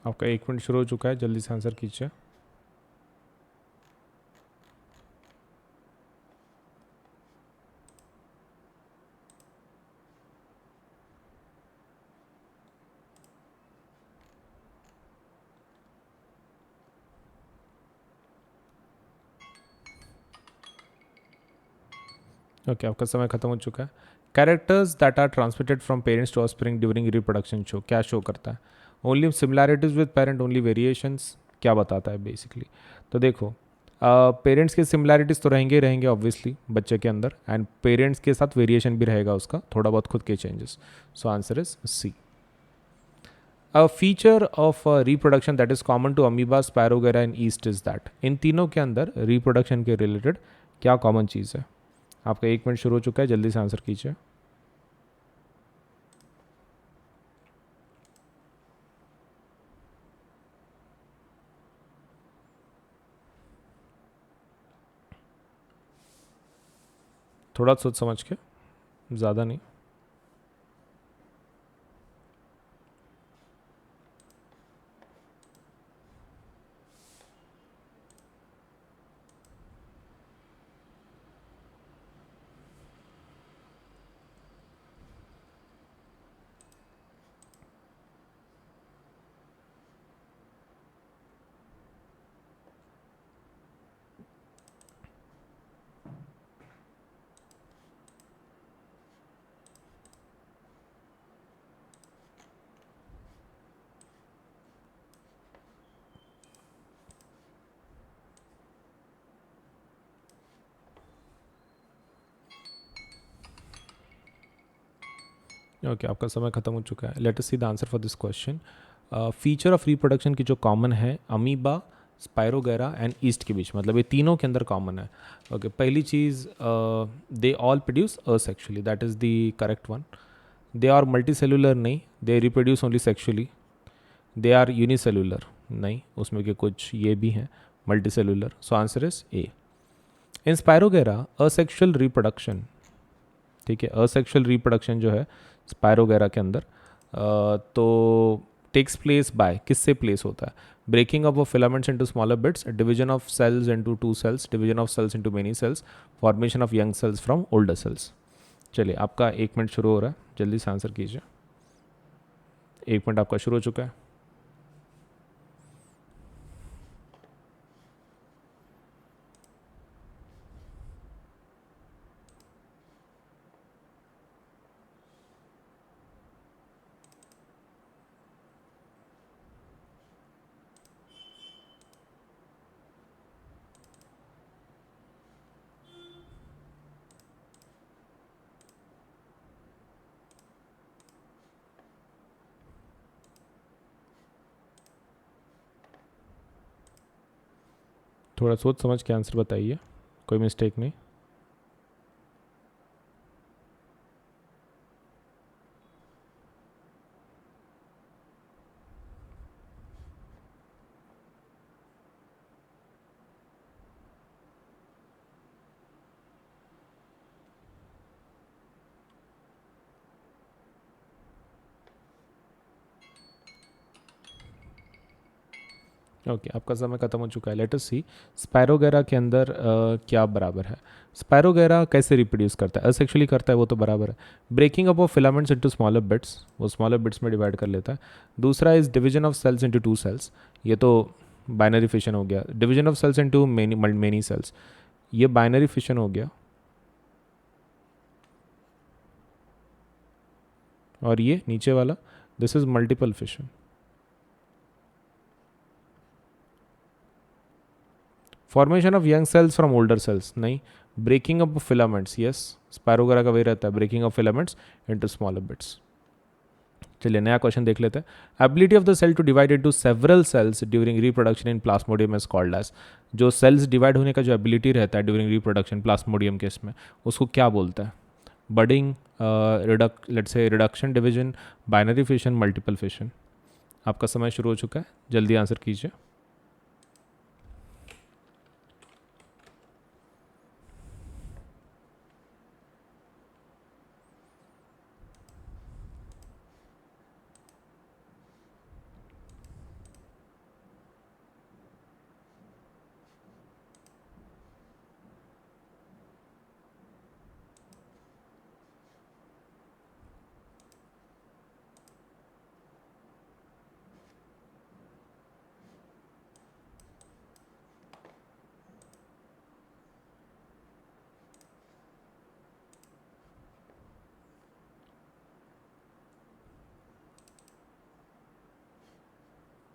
आपका 1 मिनट शुरू हो चुका है, जल्दी से आंसर कीजिए। ओके आपका समय खत्म हो चुका है। Characters that are transmitted from parents to offspring during reproduction show, क्या शो करता है? Only similarities with parent, only variations, क्या बताता है बेसिकली? तो देखो, पेरेंट्स के सिमिलैरिटीज़ तो रहेंगे ही रहेंगे ऑब्वियसली बच्चे के अंदर, एंड पेरेंट्स के साथ वेरिएशन भी रहेगा उसका, थोड़ा बहुत खुद के changes. So answer is C. A feature of reproduction that is common to amoeba, Spirogyra and yeast is that. इन तीनों के अंदर रिप्रोडक्शन के रिलेटेड क्या कॉमन चीज़ है? आपका 1 मिनट शुरू हो चुका है, जल्दी से आंसर कीजिए। थोड़ा सोच समझ के, ज़्यादा नहीं। ओके आपका समय खत्म हो चुका है। Let us see the answer for this question. Feature of reproduction की जो कॉमन है अमीबा, स्पायरोगेरा एंड ईस्ट के बीच, मतलब ये तीनों के अंदर कॉमन है। ओके, पहली चीज़, they all produce asexually, that is the correct one. They are multicellular, नहीं, they reproduce only sexually. They are unicellular, नहीं, उसमें के कुछ ये भी हैं multicellular. So answer is A. In Spirogyra asexual reproduction, ठीक है, असेक्सुअल रिप्रोडक्शन जो है स्पायरोगेरा के अंदर, तो टेक्स प्लेस बाय, किससे प्लेस होता है? Breaking up of filaments into smaller bits, division of cells into two cells, division of cells into many cells, formation of young cells from older cells. चलिए आपका 1 minute शुरू हो रहा है, जल्दी से आंसर कीजिए। 1 मिनट आपका शुरू हो चुका है। थोड़ा सोच समझ के आंसर बताइए, कोई मिस्टेक नहीं। ओके, आपका समय खत्म हो चुका है। लेट अस सी स्पायरोगेरा के अंदर क्या बराबर है। स्पायरोगेरा कैसे रिप्रोड्यूस करता है, असेक्सुअली करता है, वो तो बराबर है। Breaking up of filaments into smaller bits, वो स्मॉलर बिट्स में डिवाइड कर लेता है। दूसरा is division of cells into 2 cells, ये तो बाइनरी फिशन हो गया। Division of cells into many cells, ये बाइनरी फिशन हो गया। और ये नीचे वाला, this is multiple fission. Formation of young cells from older cells, नहीं। Breaking up filaments, yes, Spirogyra का वही रहता है, breaking of filaments into smaller bits. चलिए नया क्वेश्चन देख लेते हैं। Ability of the cell to divide into several cells during reproduction in Plasmodium is called as, जो सेल्स डिवाइड होने का जो एबिलिटी रहता है ड्यूरिंग रिप्रोडक्शन प्लास्मोडियम केस में, उसको क्या बोलता है? Budding, let's say reduction, division, binary fission, multiple fission. आपका समय शुरू हो चुका है, जल्दी आंसर कीजिए।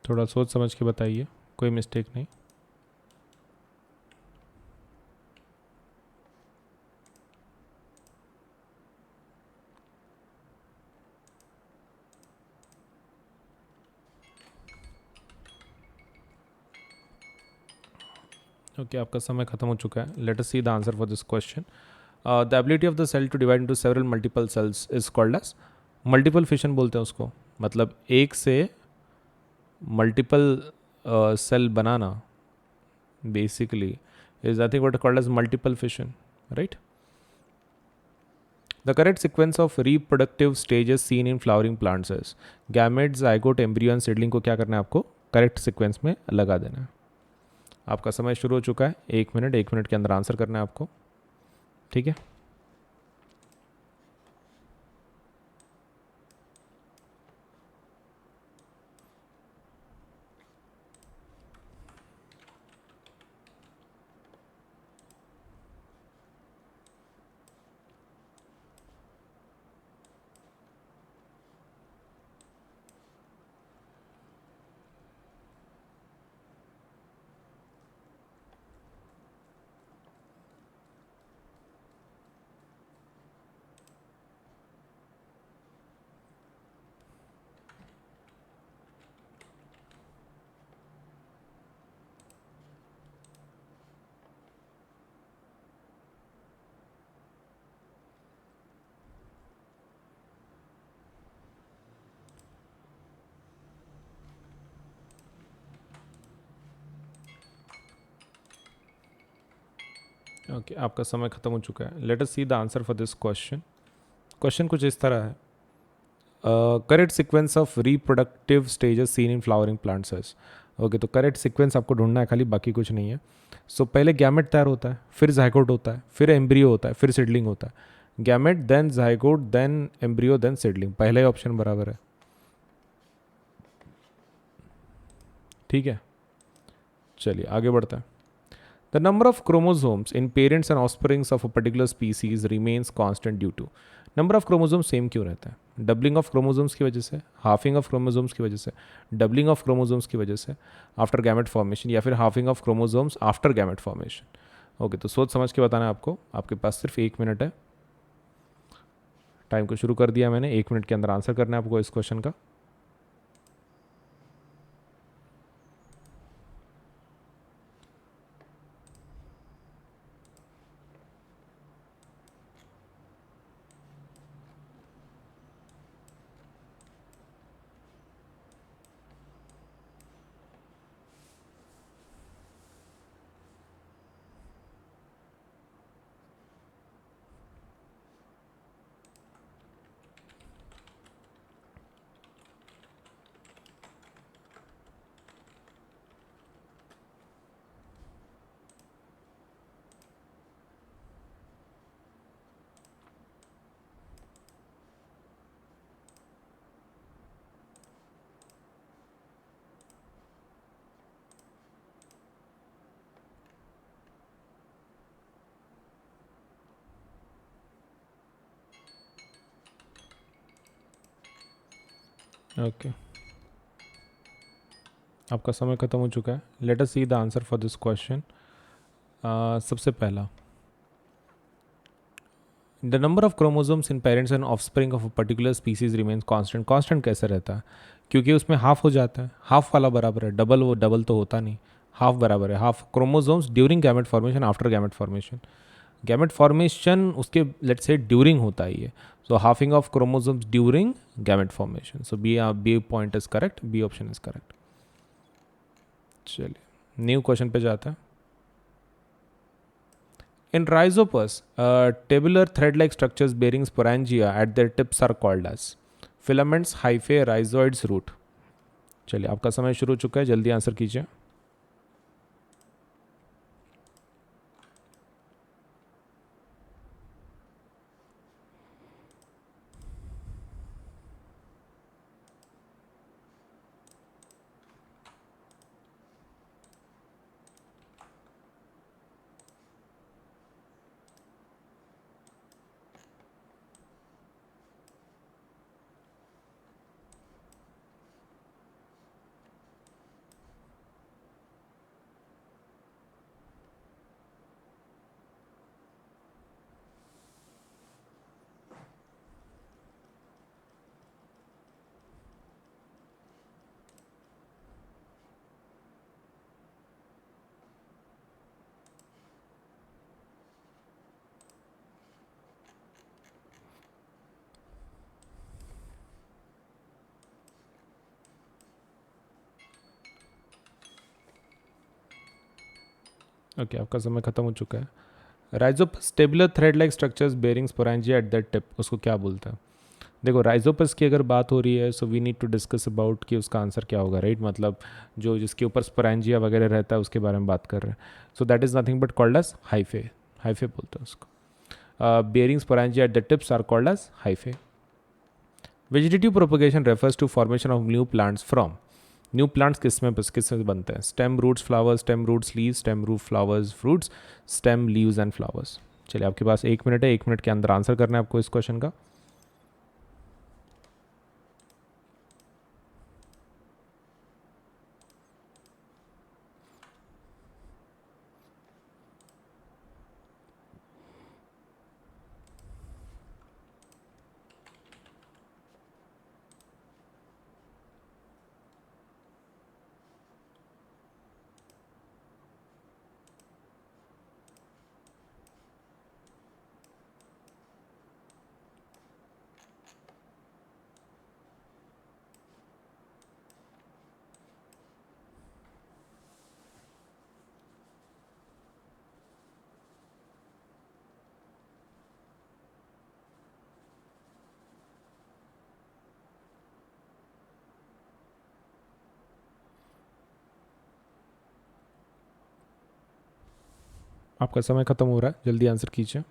थोड़ा सोच समझ के बताइए, कोई मिस्टेक नहीं। ओके, आपका समय खत्म हो चुका है। Let us see the answer for this question. The ability of the cell to divide into several multiple cells is called as multiple fission, बोलते हैं उसको। मतलब एक से मल्टीपल सेल बनाना basically is I think what called as multiple fission, right? The correct sequence of reproductive stages seen in flowering plants is gamete, zygote, embryo and seedling को क्या करना है आपको? करेक्ट सीक्वेंस में लगा देना है। आपका समय शुरू हो चुका है, 1 मिनट के अंदर आंसर करना है आपको, ठीक है? ओके, आपका समय खत्म हो चुका है। Let us see the answer for this question. Question कुछ इस तरह है, correct sequence of reproductive stages seen in flowering plants is. Okay, तो करेक्ट सीक्वेंस आपको ढूंढना है खाली, बाकी कुछ नहीं है। सो पहले गैमेट तैयार होता है, फिर जाइगोट होता है, फिर एम्ब्रियो होता है, फिर सीडलिंग होता है। Gamete, then zygote, then embryo, then seedling, पहला ही ऑप्शन बराबर है। ठीक है, चलिए आगे बढ़ते हैं। The number of chromosomes in parents and offsprings of a particular species remains constant due to. Number of chromosomes same क्यों रहता है? डबलिंग ऑफ क्रोमोसोम्स की वजह से, हाफिंग ऑफ क्रोमोसोम्स की वजह से, डबलिंग ऑफ क्रोमोसोम्स की वजह से, आफ्टर गैमेट फॉर्मेशन, या फिर halving of chromosomes after gamete formation. Okay, तो सोच समझ के बताना है आपको। आपके पास सिर्फ 1 मिनट है, टाइम को शुरू कर दिया मैंने। 1 मिनट के अंदर आंसर करना है आपको इस क्वेश्चन का। ओके, आपका समय खत्म हो चुका है। Let us see the answer for this question. सबसे पहला, the number of chromosomes in parents and offspring of a particular species remains constant. Constant कैसे रहता है? क्योंकि उसमें हाफ हो जाता है, हाफ वाला बराबर है, डबल वो डबल तो होता नहीं, हाफ बराबर है। Half chromosomes during gamete formation, after gamete formation. Gamete formation उसके लेट्स से ड्यूरिंग होता ही है, so halving of chromosomes during gamete formation. So B point is correct, B option is correct. चलिए न्यू क्वेश्चन पे जाते हैं। In rhizopus, tabular thread-like structures bearing sporangia at their tips are called as filaments, hyphae, rhizoids, root। चलिए आपका समय शुरू हो चुका है, जल्दी आंसर कीजिए। ओके, आपका समय खत्म हो चुका है। Rhizopus tubular thread like structures bearing sporangia at that tip, उसको क्या बोलते हैं? देखो, राइजोपस की अगर बात हो रही है, so we need to discuss about कि उसका आंसर क्या होगा, राइट? मतलब जो जिसके ऊपर स्पोरेंजिया वगैरह रहता है उसके बारे में बात कर रहे हैं। So that is nothing but called as hyphae. Hyphae बोलते हैं उसको। Bearing sporangia at the tips are called as hyphae. Vegetative propagation refers to formation of new plants from. New plants किससे बनते हैं? Stem, roots, flowers, stem, roots, leaves, stem, root, flowers, fruits, stem, leaves and flowers. चलिए आपके पास 1 minute है, 1 minute के अंदर answer करना है आपको इस क्वेश्चन का। आपका समय खत्म हो रहा है, जल्दी आंसर कीजिए।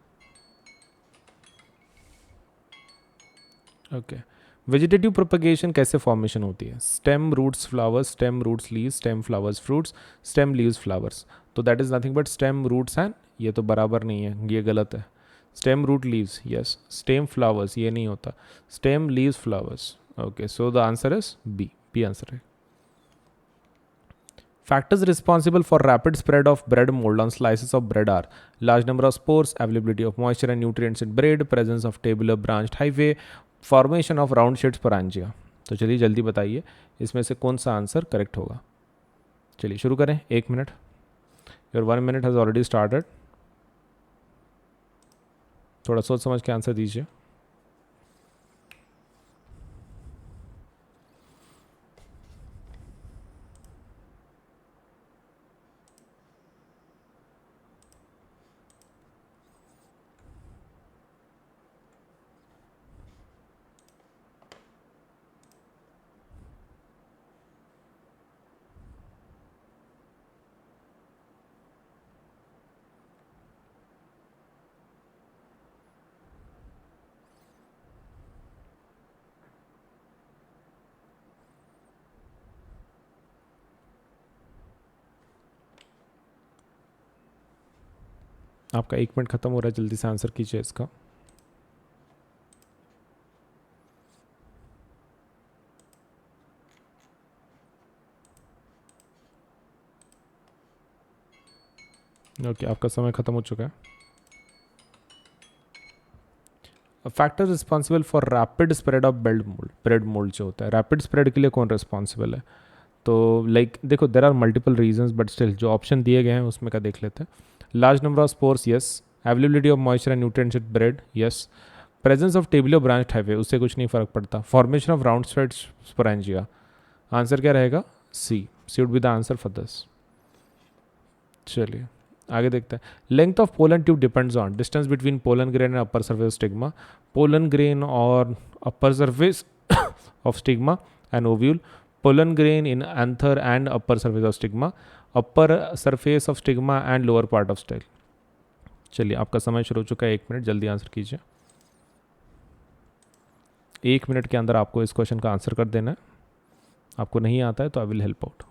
ओके, वेजिटेटिव प्रोपगेशन कैसे फॉर्मेशन होती है? Stem roots flowers, stem roots leaves, stem flowers fruits, stem leaves flowers. तो that is nothing but stem roots and, ये तो बराबर नहीं है, ये गलत है। Stem root leaves, yes. Stem flowers ये नहीं होता, stem leaves flowers. Okay, so the answer is B, B answer है। Factors responsible for rapid spread of bread mold on slices of bread are large number of spores, availability of moisture and nutrients in bread, presence of tabular branched hyphae, formation of round शेड्स sporangia. तो चलिए जल्दी बताइए इसमें से कौन सा answer correct होगा। चलिए शुरू करें, 1 minute. Your 1 minute has already started. थोड़ा सोच समझ के आंसर दीजिए। आपका 1 मिनट ख़त्म हो रहा है, जल्दी से आंसर कीजिए इसका। ओके, आपका समय ख़त्म हो चुका है। Factor responsible for rapid spread of bread mould जो होता है, रैपिड स्प्रेड के लिए कौन रिस्पॉन्सिबल है? तो लाइक देखो, there are multiple reasons, but still जो ऑप्शन दिए गए हैं उसमें का देख लेते हैं। Large number of spores, yes. Availability of moisture and nutrients in bread, yes. Presence of tabular branch hyphae, उससे कुछ नहीं फर्क पड़ता। Formation of round spread sporangia, answer क्या रहेगा? C, C would be the answer for this. चलिए आगे देखते हैं। Length of pollen tube depends on distance between pollen grain and upper surface stigma. Pollen grain और upper surface of stigma and ovule. Pollen grain in anther and upper surface of stigma. Upper surface of stigma and lower part of style. चलिए आपका समय शुरू हो चुका है, 1 minute, जल्दी answer कीजिए। 1 मिनट के अंदर आपको इस क्वेश्चन का आंसर कर देना है। आपको नहीं आता है तो आई विल हेल्प आउट।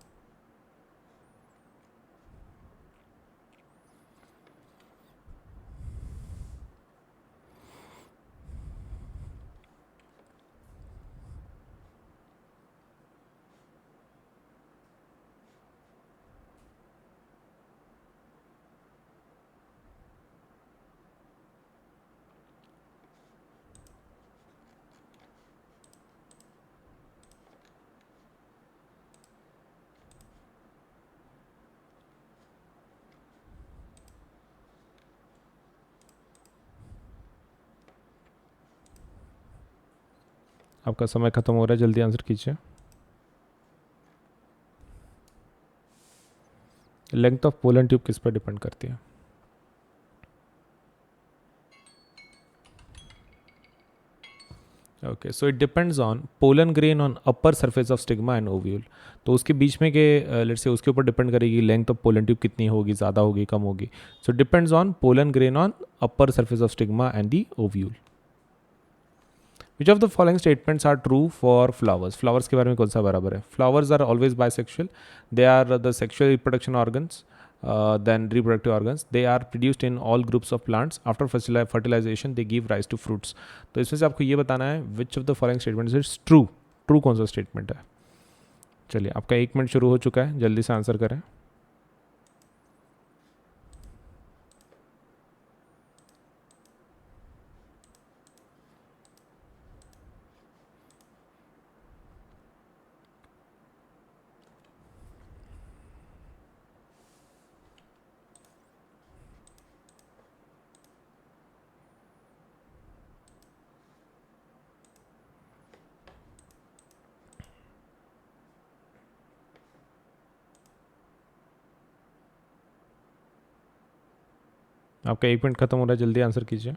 आपका समय खत्म हो रहा है, जल्दी आंसर कीजिए। लेंथ ऑफ पोलन ट्यूब किस पर डिपेंड करती है? Okay, so it depends on pollen grain on upper surface of stigma and ovule. तो उसके बीच में के लेट्स से उसके ऊपर डिपेंड करेगी लेंथ ऑफ पोलन ट्यूब कितनी होगी, ज़्यादा होगी, कम होगी। So depends on pollen grain on upper surface of stigma and the ovule. Which of the following statements are true for flowers? Flowers के बारे में कौन सा बराबर है? Flowers are always bisexual, they are the sexual reproduction organs, then reproductive organs, they are produced in all groups of plants, after fertilization they give rise to fruits। तो इसमें से आपको ये बताना है which of the following statements is true। True कौन सा statement है? चलिए आपका 1 मिनट शुरू हो चुका है, जल्दी से आंसर करें। आपका 1 मिनट खत्म हो रहा है, जल्दी आंसर कीजिए।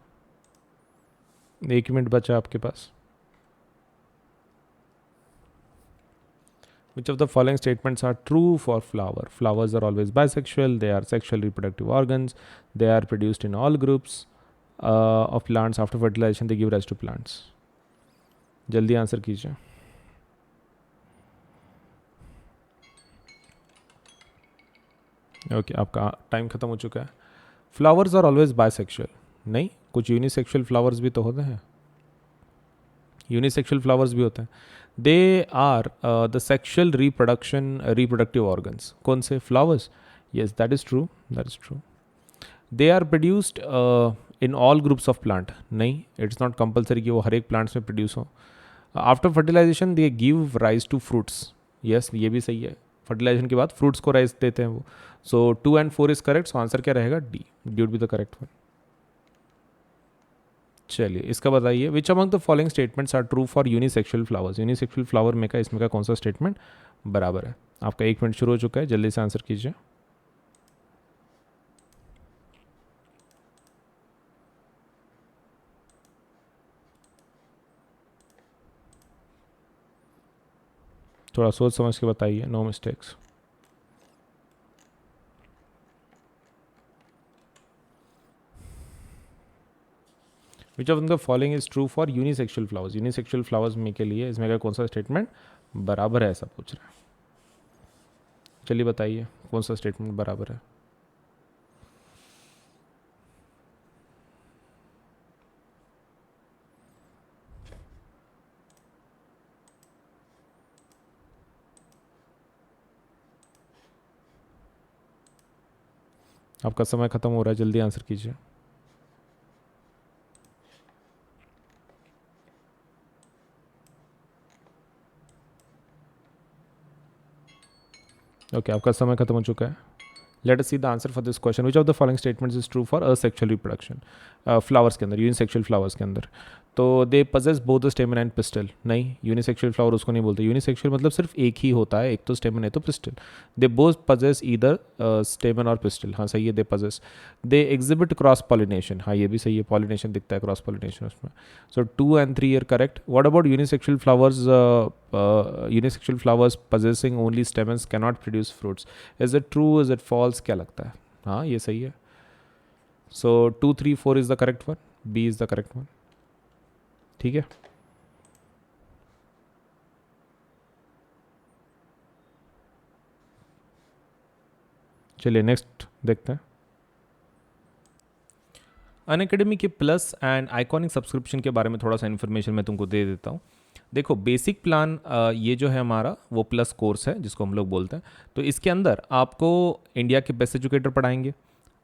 1 मिनट बचा आपके पास। Which of the following statements are true for flower? Flowers are always bisexual, they are sexual reproductive organs, they are produced in all groups of plants, after fertilization they give rise to plants। जल्दी answer कीजिए। Okay, आपका time खत्म हो चुका है। Flowers are always bisexual, नहीं, कुछ unisexual flowers भी तो होते हैं, यूनिसेक्सुअल फ्लावर्स भी होते हैं। They are the sexual reproductive organs. कौन से? Flowers. Yes, that is true, that is true. They are produced in all groups of plant, नहीं, इट्स नॉट कंपल्सरी कि वो हर एक प्लांट्स में प्रोड्यूस हो। After fertilization they give rise to fruits, yes, ये भी सही है, फर्टिलाइजेशन के बाद फ्रूट्स को राइज देते हैं वो। So 2 and 4 is correct, so answer क्या रहेगा? D, D would be the correct one. चलिए इसका बताइए, which among the following statements are true for unisexual flowers. Unisexual flower में का इसमें का कौन सा स्टेटमेंट बराबर है? आपका 1 मिनट शुरू हो चुका है, जल्दी से आंसर कीजिए। थोड़ा सोच समझ के बताइए, no mistakes. Which of the following is true for unisexual flowers. Unisexual flowers में के लिए इसमें का कौन सा स्टेटमेंट बराबर है, ऐसा पूछ रहा है। चलिए बताइए कौन सा स्टेटमेंट बराबर है। आपका समय खत्म हो रहा है, जल्दी आंसर कीजिए। ओके, आपका समय खत्म हो चुका है। Let us see the answer for this question. Which of the following statements is true for asexual reproduction. Flowers के अंदर, यूनिसेक्सुअल फ्लावर्स के अंदर, तो they possess both the स्टेमन and pistol, नहीं, यूनिसेक्सुअल फ्लावर उसको नहीं बोलते। यूनिसेक्सुअल मतलब सिर्फ एक ही होता है, एक तो स्टेमन है तो pistol. They both possess either स्टेमन और पिस्टल, हाँ सही है, they possess. They exhibit cross pollination, हाँ ये भी सही है, पॉलिनेशन दिखता है, क्रॉस पॉलिनेशन उसमें। So 2 and 3 are correct. What about unisexual flowers? Unisexual flowers possessing only stamens can not produce fruits. Is it true, is it false, क्या लगता है? हाँ ये सही है। So 2, 3, 4 is the correct one, B is the correct one. ठीक है, चलिए नेक्स्ट देखते हैं। अनअकैडमी के प्लस एंड आइकॉनिक सब्सक्रिप्शन के बारे में थोड़ा सा इन्फॉर्मेशन मैं तुमको दे देता हूँ। देखो बेसिक प्लान ये जो है हमारा वो प्लस कोर्स है जिसको हम लोग बोलते हैं। तो इसके अंदर आपको इंडिया के बेस्ट एजुकेटर पढ़ाएंगे,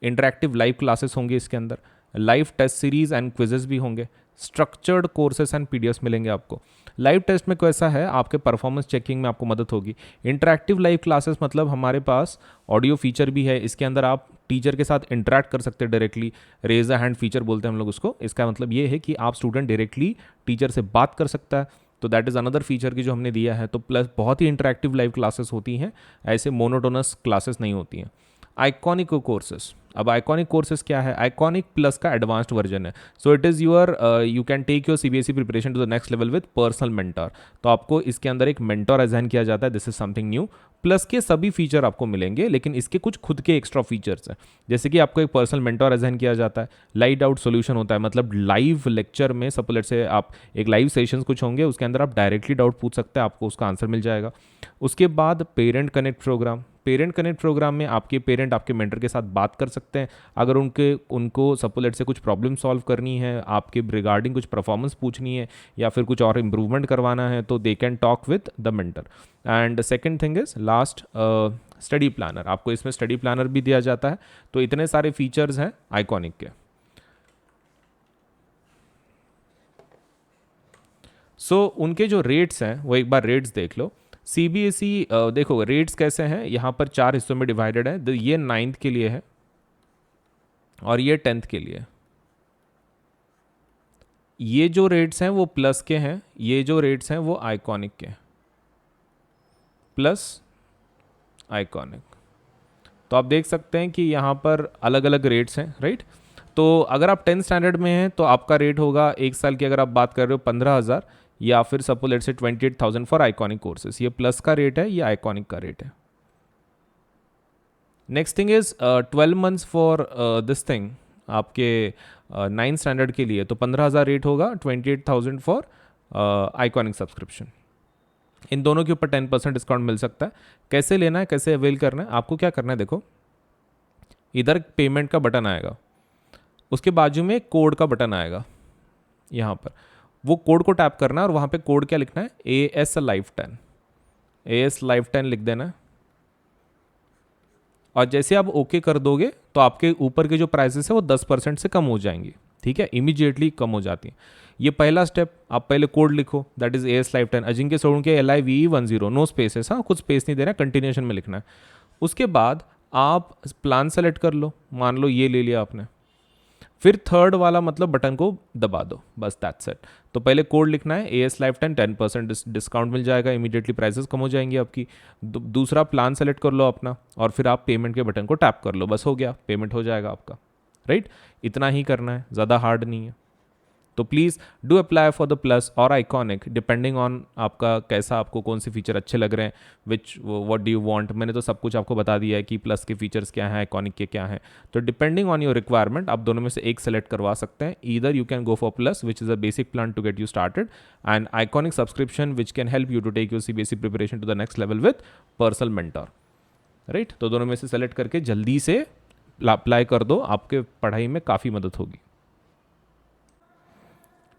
इंटरैक्टिव लाइव क्लासेस होंगे इसके अंदर, live test series and quizzes भी होंगे, स्ट्रक्चर्ड कोर्सेस एंड पीडीएफ्स मिलेंगे आपको। लाइव टेस्ट में कैसा है, आपके परफॉर्मेंस चेकिंग में आपको मदद होगी। इंटरैक्टिव लाइव क्लासेस मतलब हमारे पास ऑडियो फीचर भी है, इसके अंदर आप टीचर के साथ इंटरैक्ट कर सकते हैं directly. Raise a hand feature बोलते हैं हम लोग उसको। इसका मतलब ये है कि आप स्टूडेंट डायरेक्टली टीचर से बात कर सकता है, तो दैट इज़ अनदर फीचर की जो हमने दिया है। तो प्लस बहुत ही इंटरैक्टिव लाइव क्लासेस होती हैं, ऐसे मोनोटोनस क्लासेस नहीं होती हैं। आइकॉनिक कोर्सेस, अब आइकॉनिक कोर्सेज क्या है? आइकॉनिक प्लस का एडवांस्ड वर्जन है। So it is your, you can take your CBSE preparation to the next level with personal mentor. तो आपको इसके अंदर एक मेंटर असाइन किया जाता है, this is something new. Plus के सभी फीचर आपको मिलेंगे, लेकिन इसके कुछ खुद के एक्स्ट्रा फीचर्स हैं, जैसे कि आपको एक पर्सनल मेंटर असाइन किया जाता है, लाइव डाउट सोल्यूशन होता है, मतलब लाइव लेक्चर में सपोलेट से आप एक लाइव सेशंस कुछ होंगे, उसके अंदर आप डायरेक्टली डाउट पूछ सकते हैं, आपको उसका आंसर मिल जाएगा। उसके बाद parent connect program, parent connect program में आपके पेरेंट आपके मेंटर के साथ बात कर सकते हैं, अगर उनको सपोलेट से कुछ प्रॉब्लम सॉल्व करनी है, आपके रिगार्डिंग कुछ परफॉर्मेंस पूछनी है या फिर कुछ और इम्प्रूवमेंट करवाना है, तो they can talk with the mentor. And second thing is last, study planner, आपको इसमें स्टडी प्लानर भी दिया जाता है। तो इतने सारे फीचर्स हैं आइकॉनिक के। सो उनके जो रेट्स हैं वो एक बार रेट्स देख लो। सीबीएसई देखो रेट्स कैसे हैं, यहाँ पर 4 हिस्सों में डिवाइडेड है। ये 9th के लिए है और ये 10th के लिए। ये जो रेट्स हैं वो प्लस के हैं, ये जो रेट्स हैं वो आइकॉनिक के, प्लस आइकॉनिक। तो आप देख सकते हैं कि यहाँ पर अलग अलग रेट्स हैं, राइट। तो अगर आप 10th स्टैंडर्ड में हैं तो आपका रेट होगा एक साल की, अगर आप बात कर रहे हो 15,000, या फिर सपोज लेट से 28,000 फॉर आइकॉनिक कोर्सेज। ये प्लस का रेट है, ये आइकॉनिक का रेट है। Next thing is 12 months for this thing, आपके 9th स्टैंडर्ड के लिए तो 15,000 रेट होगा, 28,000 फॉर आइकॉनिक सब्सक्रिप्शन। इन दोनों के ऊपर 10% डिस्काउंट मिल सकता है। कैसे लेना है, कैसे अवेल करना है, आपको क्या करना है, देखो इधर पेमेंट का बटन आएगा, उसके बाजू में कोड का बटन आएगा यहाँ पर, वो कोड को टैप करना है और वहाँ पे कोड क्या लिखना है, AS Live 10, AS Live 10 लिख देना है। और जैसे आप ओके कर दोगे तो आपके ऊपर के जो प्राइसेस है वो 10% से कम हो जाएंगी, ठीक है, इमीडिएटली कम हो जाती है। ये पहला स्टेप, आप पहले कोड लिखो, that is AS Live 10 Ajinkya Solanke LIVE10, no spaces, हाँ कुछ स्पेस नहीं देना, कंटिन्यूएशन में लिखना है। उसके बाद आप प्लान सेलेक्ट कर लो, मान लो ये ले लिया आपने, फिर थर्ड वाला मतलब बटन को दबा दो, बस दैट्स इट। तो पहले कोड लिखना है AS Live 10, 10% डिस्काउंट मिल जाएगा, इमीडिएटली प्राइसेस कम हो जाएंगी आपकी। दूसरा प्लान सेलेक्ट कर लो अपना, और फिर आप पेमेंट के बटन को टैप कर लो, बस हो गया, पेमेंट हो जाएगा आपका, राइट। इतना ही करना है, ज़्यादा हार्ड नहीं है। तो please do apply for the plus और आइकॉनिक, डिपेंडिंग ऑन आपका कैसा, आपको कौन से फीचर अच्छे लग रहे हैं, विच व्हाट डू यू वांट। मैंने तो सब कुछ आपको बता दिया है कि प्लस के फीचर्स क्या हैं, आइकॉनिक के क्या हैं। तो डिपेंडिंग ऑन योर रिक्वायरमेंट आप दोनों में से एक सेलेक्ट करवा सकते हैं। Either you can go for plus which is a basic plan to get you started, and iconic subscription which can help you to take your CBSE preparation to the next level with personal mentor, right. तो दोनों में से select करके जल्दी से apply कर दो, आपके पढ़ाई में काफ़ी मदद होगी।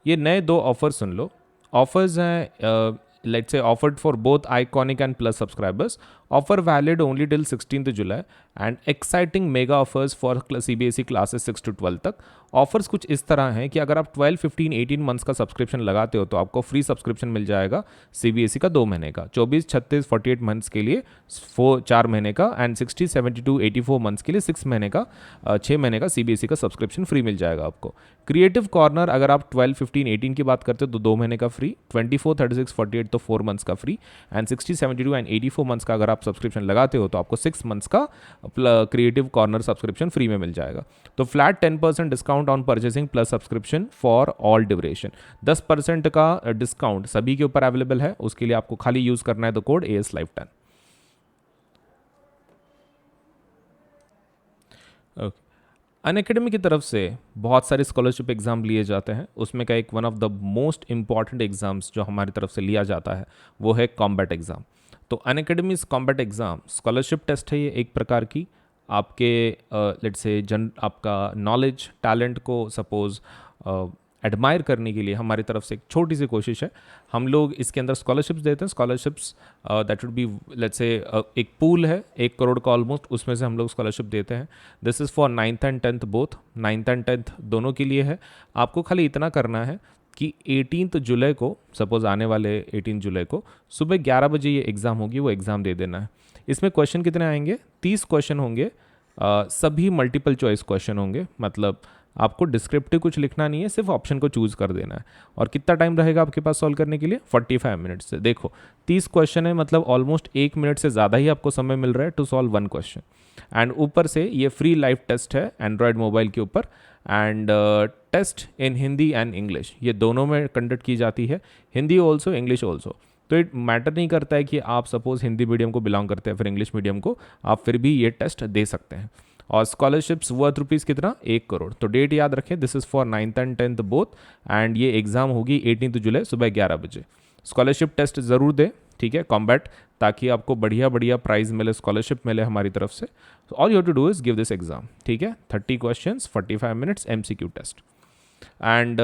ये नए 2 ऑफर सुन लो। ऑफर्स हैं, let's say offered for both iconic and plus subscribers, offer valid only till 16 July, and exciting mega offers for CBSE classes 6 to 12 तक। ऑफर्स कुछ इस तरह हैं कि अगर आप 12, 15, 18 मंथ्स का सब्सक्रिप्शन लगाते हो तो आपको फ्री सब्सक्रिप्शन मिल जाएगा CBSE का 2 महीने का, 24, 36, 48 मंथ्स के लिए 4 महीने का, एंड 60, 72, 84 मंथ्स के लिए 6 महीने का 6 महीने का CBSE का सब्सक्रिप्शन फ्री मिल जाएगा आपको। क्रिएटिव कॉर्नर अगर आप 12, 15, 18 की बात करते हो तो 2 महीने का फ्री, 24, 36, 48 तो 4 मंथ्स का फ्री, एंड 60, 72 एंड 84 मंथ्स का अगर आप सब्सक्रिप्शन लगाते हो तो आपको 6 मंथ्स का क्रिएटिव कॉर्नर सब्सक्रिप्शन फ्री में मिल जाएगा। तो flat 10% discount on purchasing plus subscription for all duration, 10% का डिस्काउंट सभी के ऊपर अवेलेबल है। उसके लिए आपको खाली यूज करना है the code AS Live 10। Okay, Unacademy की तरफ से बहुत सारे स्कॉलरशिप एग्ज़ाम लिए जाते हैं, उसमें का एक one of the most important exams जो हमारी तरफ से लिया जाता है वो है कॉम्बैट एग्ज़ाम। तो Unacademy combat exam scholarship test है, ये एक प्रकार की आपके लेट्स से आपका नॉलेज टैलेंट को सपोज एडमायर करने के लिए हमारी तरफ से एक छोटी सी कोशिश है। हम लोग इसके अंदर स्कॉलरशिप्स देते हैं, scholarships that would be let's say एक पूल है 1 करोड़ का ऑलमोस्ट, उसमें से हम लोग स्कॉलरशिप देते हैं। This is for 9th and 10th both, 9th and 10th दोनों के लिए है। आपको खाली इतना करना है कि 18 जुलाई को, सपोज आने वाले 18 जुलाई को सुबह 11 बजे ये एग्ज़ाम होगी, वो एग्ज़ाम दे देना है। इसमें क्वेश्चन कितने आएंगे, 30 क्वेश्चन होंगे, सभी मल्टीपल चॉइस क्वेश्चन होंगे, मतलब आपको डिस्क्रिप्टिव कुछ लिखना नहीं है, सिर्फ ऑप्शन को चूज कर देना है। और कितना टाइम रहेगा आपके पास सॉल्व करने के लिए, 45 मिनट्स से। देखो 30 क्वेश्चन है, मतलब ऑलमोस्ट 1 मिनट से ज़्यादा ही आपको समय मिल रहा है टू सॉल्व 1 क्वेश्चन। एंड ऊपर से ये फ्री लाइव टेस्ट है एंड्रॉयड मोबाइल के ऊपर, and test in Hindi and English, ये दोनों में कंडक्ट की जाती है, हिंदी ऑल्सो इंग्लिश ऑल्सो। तो इट मैटर नहीं करता है कि आप सपोज हिंदी मीडियम को बिलोंग करते हैं फिर इंग्लिश मीडियम को, आप फिर भी ये टेस्ट दे सकते हैं। और स्कॉलरशिप्स वर्थ रुपीज़ कितना, 1 करोड़। तो डेट याद रखें, this is for 9th and 10th both, and ये एग्ज़ाम होगी 18 जुलाई सुबह 11 बजे। स्कॉलरशिप टेस्ट ज़रूर दें, ठीक है, कॉम्बैट, ताकि आपको बढ़िया बढ़िया प्राइज़ मिले, स्कॉलरशिप मिले हमारी तरफ से। All you have to do is give this exam, ठीक है, 30 questions, 45 minutes, MCQ test. And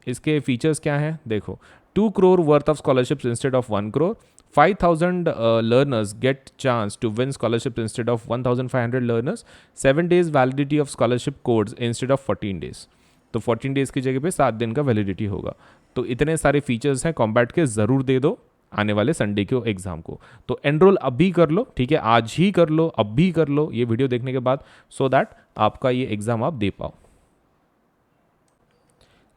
इसके फीचर्स क्या हैं, देखो 2 crore worth of scholarships instead of 1 crore, 5,000 learners get chance to win scholarships instead of 1,500 learners, 7 days validity of scholarship codes instead of 14 days। तो 14 days की जगह पे 7 दिन का वैलिडिटी होगा। तो इतने सारे फीचर्स हैं कॉम्बैट के, ज़रूर दे दो आने वाले संडे के एग्ज़ाम को। तो एनरोल अभी कर लो, ठीक है, आज ही कर लो, अब भी कर लो ये वीडियो देखने के बाद, सो दैट आपका ये एग्ज़ाम आप दे पाओ।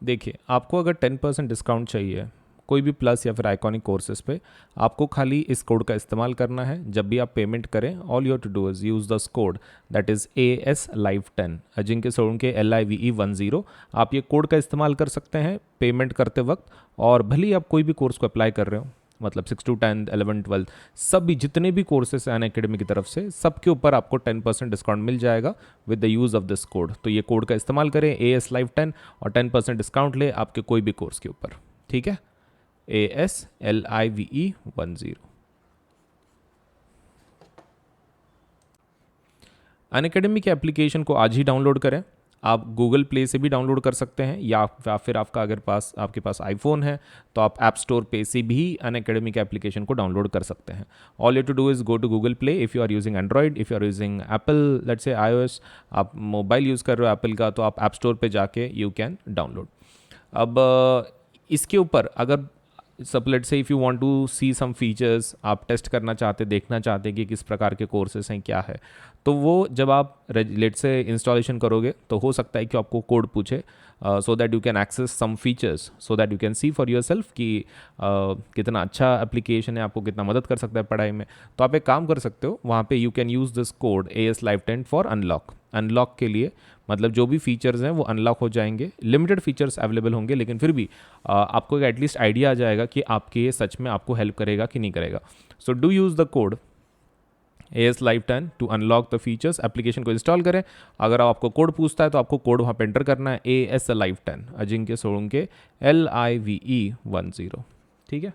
देखिए, आपको अगर 10% डिस्काउंट चाहिए कोई भी प्लस या फिर आइकॉनिक कोर्सेज पे, आपको खाली इस कोड का इस्तेमाल करना है। जब भी आप पेमेंट करें, all you have to do is use this code that is AS Live 10, Ajinkya Solanke LIVE10। आप ये कोड का इस्तेमाल कर सकते हैं पेमेंट करते वक्त, और भले ही आप कोई भी कोर्स को अप्लाई कर रहे हो, मतलब 6 to 10, 11, 12 सभी जितने भी कोर्सेस हैं अनअकैडमी की तरफ से, सबके ऊपर आपको 10% डिस्काउंट मिल जाएगा with the use of this code. तो ये कोड का इस्तेमाल करें AS Live 10 और 10% डिस्काउंट ले आपके कोई भी कोर्स के ऊपर, ठीक है। ASLIVE10। अनअकैडमी के एप्लीकेशन को आज ही डाउनलोड करें। आप गूगल प्ले से भी डाउनलोड कर सकते हैं, या फिर आपके पास आईफोन है तो आप ऐप स्टोर पे से भी अनअकैडमी के एप्लीकेशन को डाउनलोड कर सकते हैं। All you to do is go to Google Play if you are using Android, if you are using Apple let's say iOS, आप मोबाइल यूज़ कर रहे हो एप्पल का, तो आप ऐप स्टोर पे जाके यू कैन डाउनलोड। अब इसके ऊपर अगर सब let's say if you want to see some features, आप टेस्ट करना चाहते, देखना चाहते कि किस प्रकार के कोर्सेस हैं, क्या है, तो वो जब आप लेट्स से इंस्टॉलेशन करोगे तो हो सकता है कि आपको कोड पूछे, so that you can access some features, so that you can see for yourself कि कितना अच्छा एप्लीकेशन है, आपको कितना मदद कर सकता है पढ़ाई में। तो आप एक काम कर सकते हो, वहाँ पे you can use this code ASLive10 for unlock के लिए, मतलब जो भी फीचर्स हैं वो अनलॉक हो जाएंगे। लिमिटेड फीचर्स अवेलेबल होंगे, लेकिन फिर भी आपको एक एटलीस्ट आइडिया आ जाएगा कि आपके ये सच में आपको हेल्प करेगा कि नहीं करेगा। So do use the code ASLive10 to unlock the features. Application को इंस्टॉल करें, अगर आपको कोड पूछता है तो आपको कोड वहाँ पे एंटर करना है ASLive10, अजिंक्य सोलंके LIVE10। ठीक है।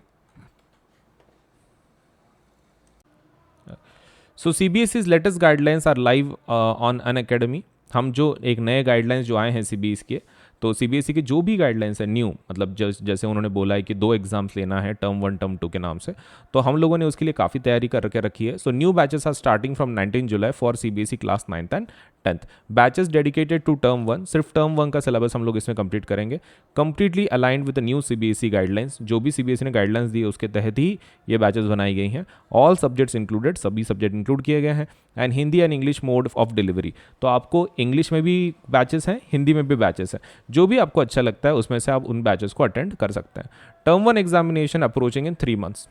सो CBSE's latest guidelines are live on Unacademy. हम जो एक नए गाइडलाइंस जो आए हैं CBSE के, तो CBSE के जो भी गाइडलाइंस है न्यू, मतलब जैसे उन्होंने बोला है कि 2 एग्जाम्स लेना है, टर्म 1 टर्म 2 के नाम से, तो हम लोगों ने उसके लिए काफ़ी तैयारी करके रखी है। So new batches are starting from 19 July for CBSE class 9th and 10th। Batches dedicated to term 1, सिर्फ टर्म 1 का सिलेबस हम लोग इसमें कंप्लीट करेंगे, completely aligned with the new CBSE guidelines. जो भी CBSE ने गाइडलाइंस दी है उसके तहत ही ये बैचेस बनाई गई हैं। ऑल सब्जेक्ट्स इंक्लूडेड, सभी सब्जेक्ट इंक्लूड किए गए हैं, and Hindi and English mode of delivery. तो आपको इंग्लिश में भी बैचेस हैं, हिंदी में भी बैचेस हैं, जो भी आपको अच्छा लगता है उसमें से आप उन बैचेस को अटेंड कर सकते हैं। टर्म 1 एग्जामिनेशन अप्रोचिंग इन 3 मंथ्स,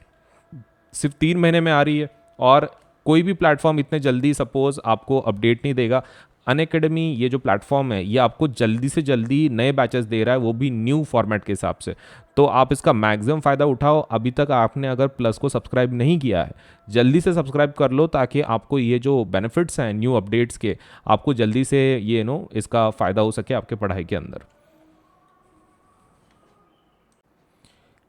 सिर्फ 3 महीने में आ रही है, और कोई भी प्लेटफॉर्म इतने जल्दी सपोज आपको अपडेट नहीं देगा। अनअकैडमी ये जो प्लेटफॉर्म है ये आपको जल्दी से जल्दी नए बैचेस दे रहा है, वो भी न्यू फॉर्मेट के हिसाब से। तो आप इसका मैक्सिमम फ़ायदा उठाओ। अभी तक आपने अगर प्लस को सब्सक्राइब नहीं किया है, जल्दी से सब्सक्राइब कर लो, ताकि आपको ये जो बेनिफिट्स हैं न्यू अपडेट्स के, आपको जल्दी से ये इसका फ़ायदा हो सके आपके पढ़ाई के अंदर।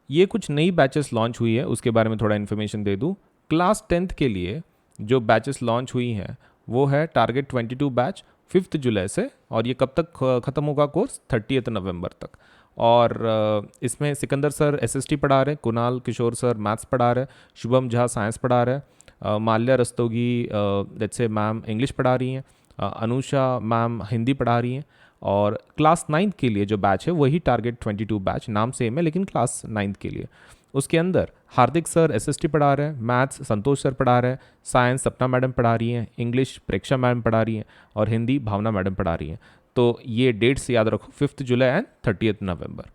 ये कुछ नई बैचेस लॉन्च हुई है, उसके बारे में थोड़ा इन्फॉर्मेशन दे दूँ। क्लास 10th के लिए जो बैचेस लॉन्च हुई हैं वो है टारगेट 22 बैच 5 जुलाई से, और ये कब तक ख़त्म होगा कोर्स? 30 नवंबर तक। और इसमें सिकंदर सर SST पढ़ा रहे हैं, कुणाल किशोर सर मैथ्स पढ़ा रहे हैं, शुभम झा साइंस पढ़ा रहे हैं, Mallya Rastogi let's say ma'am English पढ़ा रही हैं, अनुषा मैम हिंदी पढ़ा रही हैं। और क्लास 9th के लिए जो बैच है वही टारगेट 22 बैच, नाम सेम है लेकिन क्लास 9th के लिए। उसके अंदर हार्दिक सर SST पढ़ा रहे हैं, मैथ्स संतोष सर पढ़ा रहे हैं, साइंस सपना मैडम पढ़ा रही हैं, इंग्लिश प्रेक्षा मैडम पढ़ा रही हैं, और हिंदी भावना मैडम पढ़ा रही हैं। तो ये डेट्स याद रखो, 5 जुलाई एंड 30 नवंबर।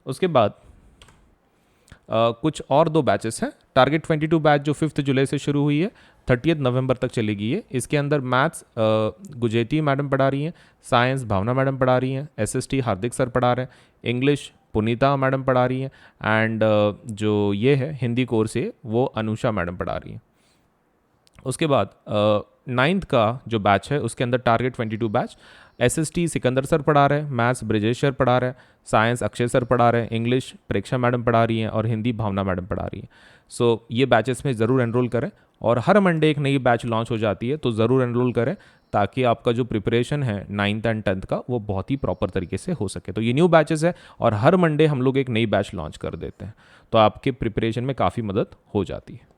उसके बाद कुछ और 2 बैचेस हैं। टारगेट 22 बैच जो 5 जुलाई से शुरू हुई है, 30 नवंबर तक चलेगी ये। इसके अंदर मैथ्स गुजेती मैडम पढ़ा रही हैं, साइंस भावना मैडम पढ़ा रही हैं, SST हार्दिक सर पढ़ा रहे हैं, इंग्लिश पुनीता मैडम पढ़ा रही हैं, एंड जो ये है हिंदी कोर्स है वो अनुषा मैडम पढ़ा रही हैं। उसके बाद 9th का जो बैच है उसके अंदर target 22 batch SST Sikandar sir पढ़ा रहे हैं, मैथ्स ब्रिजेश सर पढ़ा रहे हैं, साइंस अक्षय सर पढ़ा रहे हैं, इंग्लिश प्रेक्षा मैडम पढ़ा रही हैं, और हिंदी भावना मैडम पढ़ा रही हैं। सो ये बैचेस में ज़रूर एनरोल करें, और हर मंडे एक नई बैच लॉन्च हो जाती है, तो ज़रूर एनरोल करें, ताकि आपका जो प्रिपरेशन है 9th एंड 10th का वो बहुत ही प्रॉपर तरीके से हो सके। तो ये न्यू बैचेस है, और हर मंडे हम लोग एक नई बैच लॉन्च कर देते हैं, तो आपके प्रिपरेशन में काफ़ी मदद हो जाती है।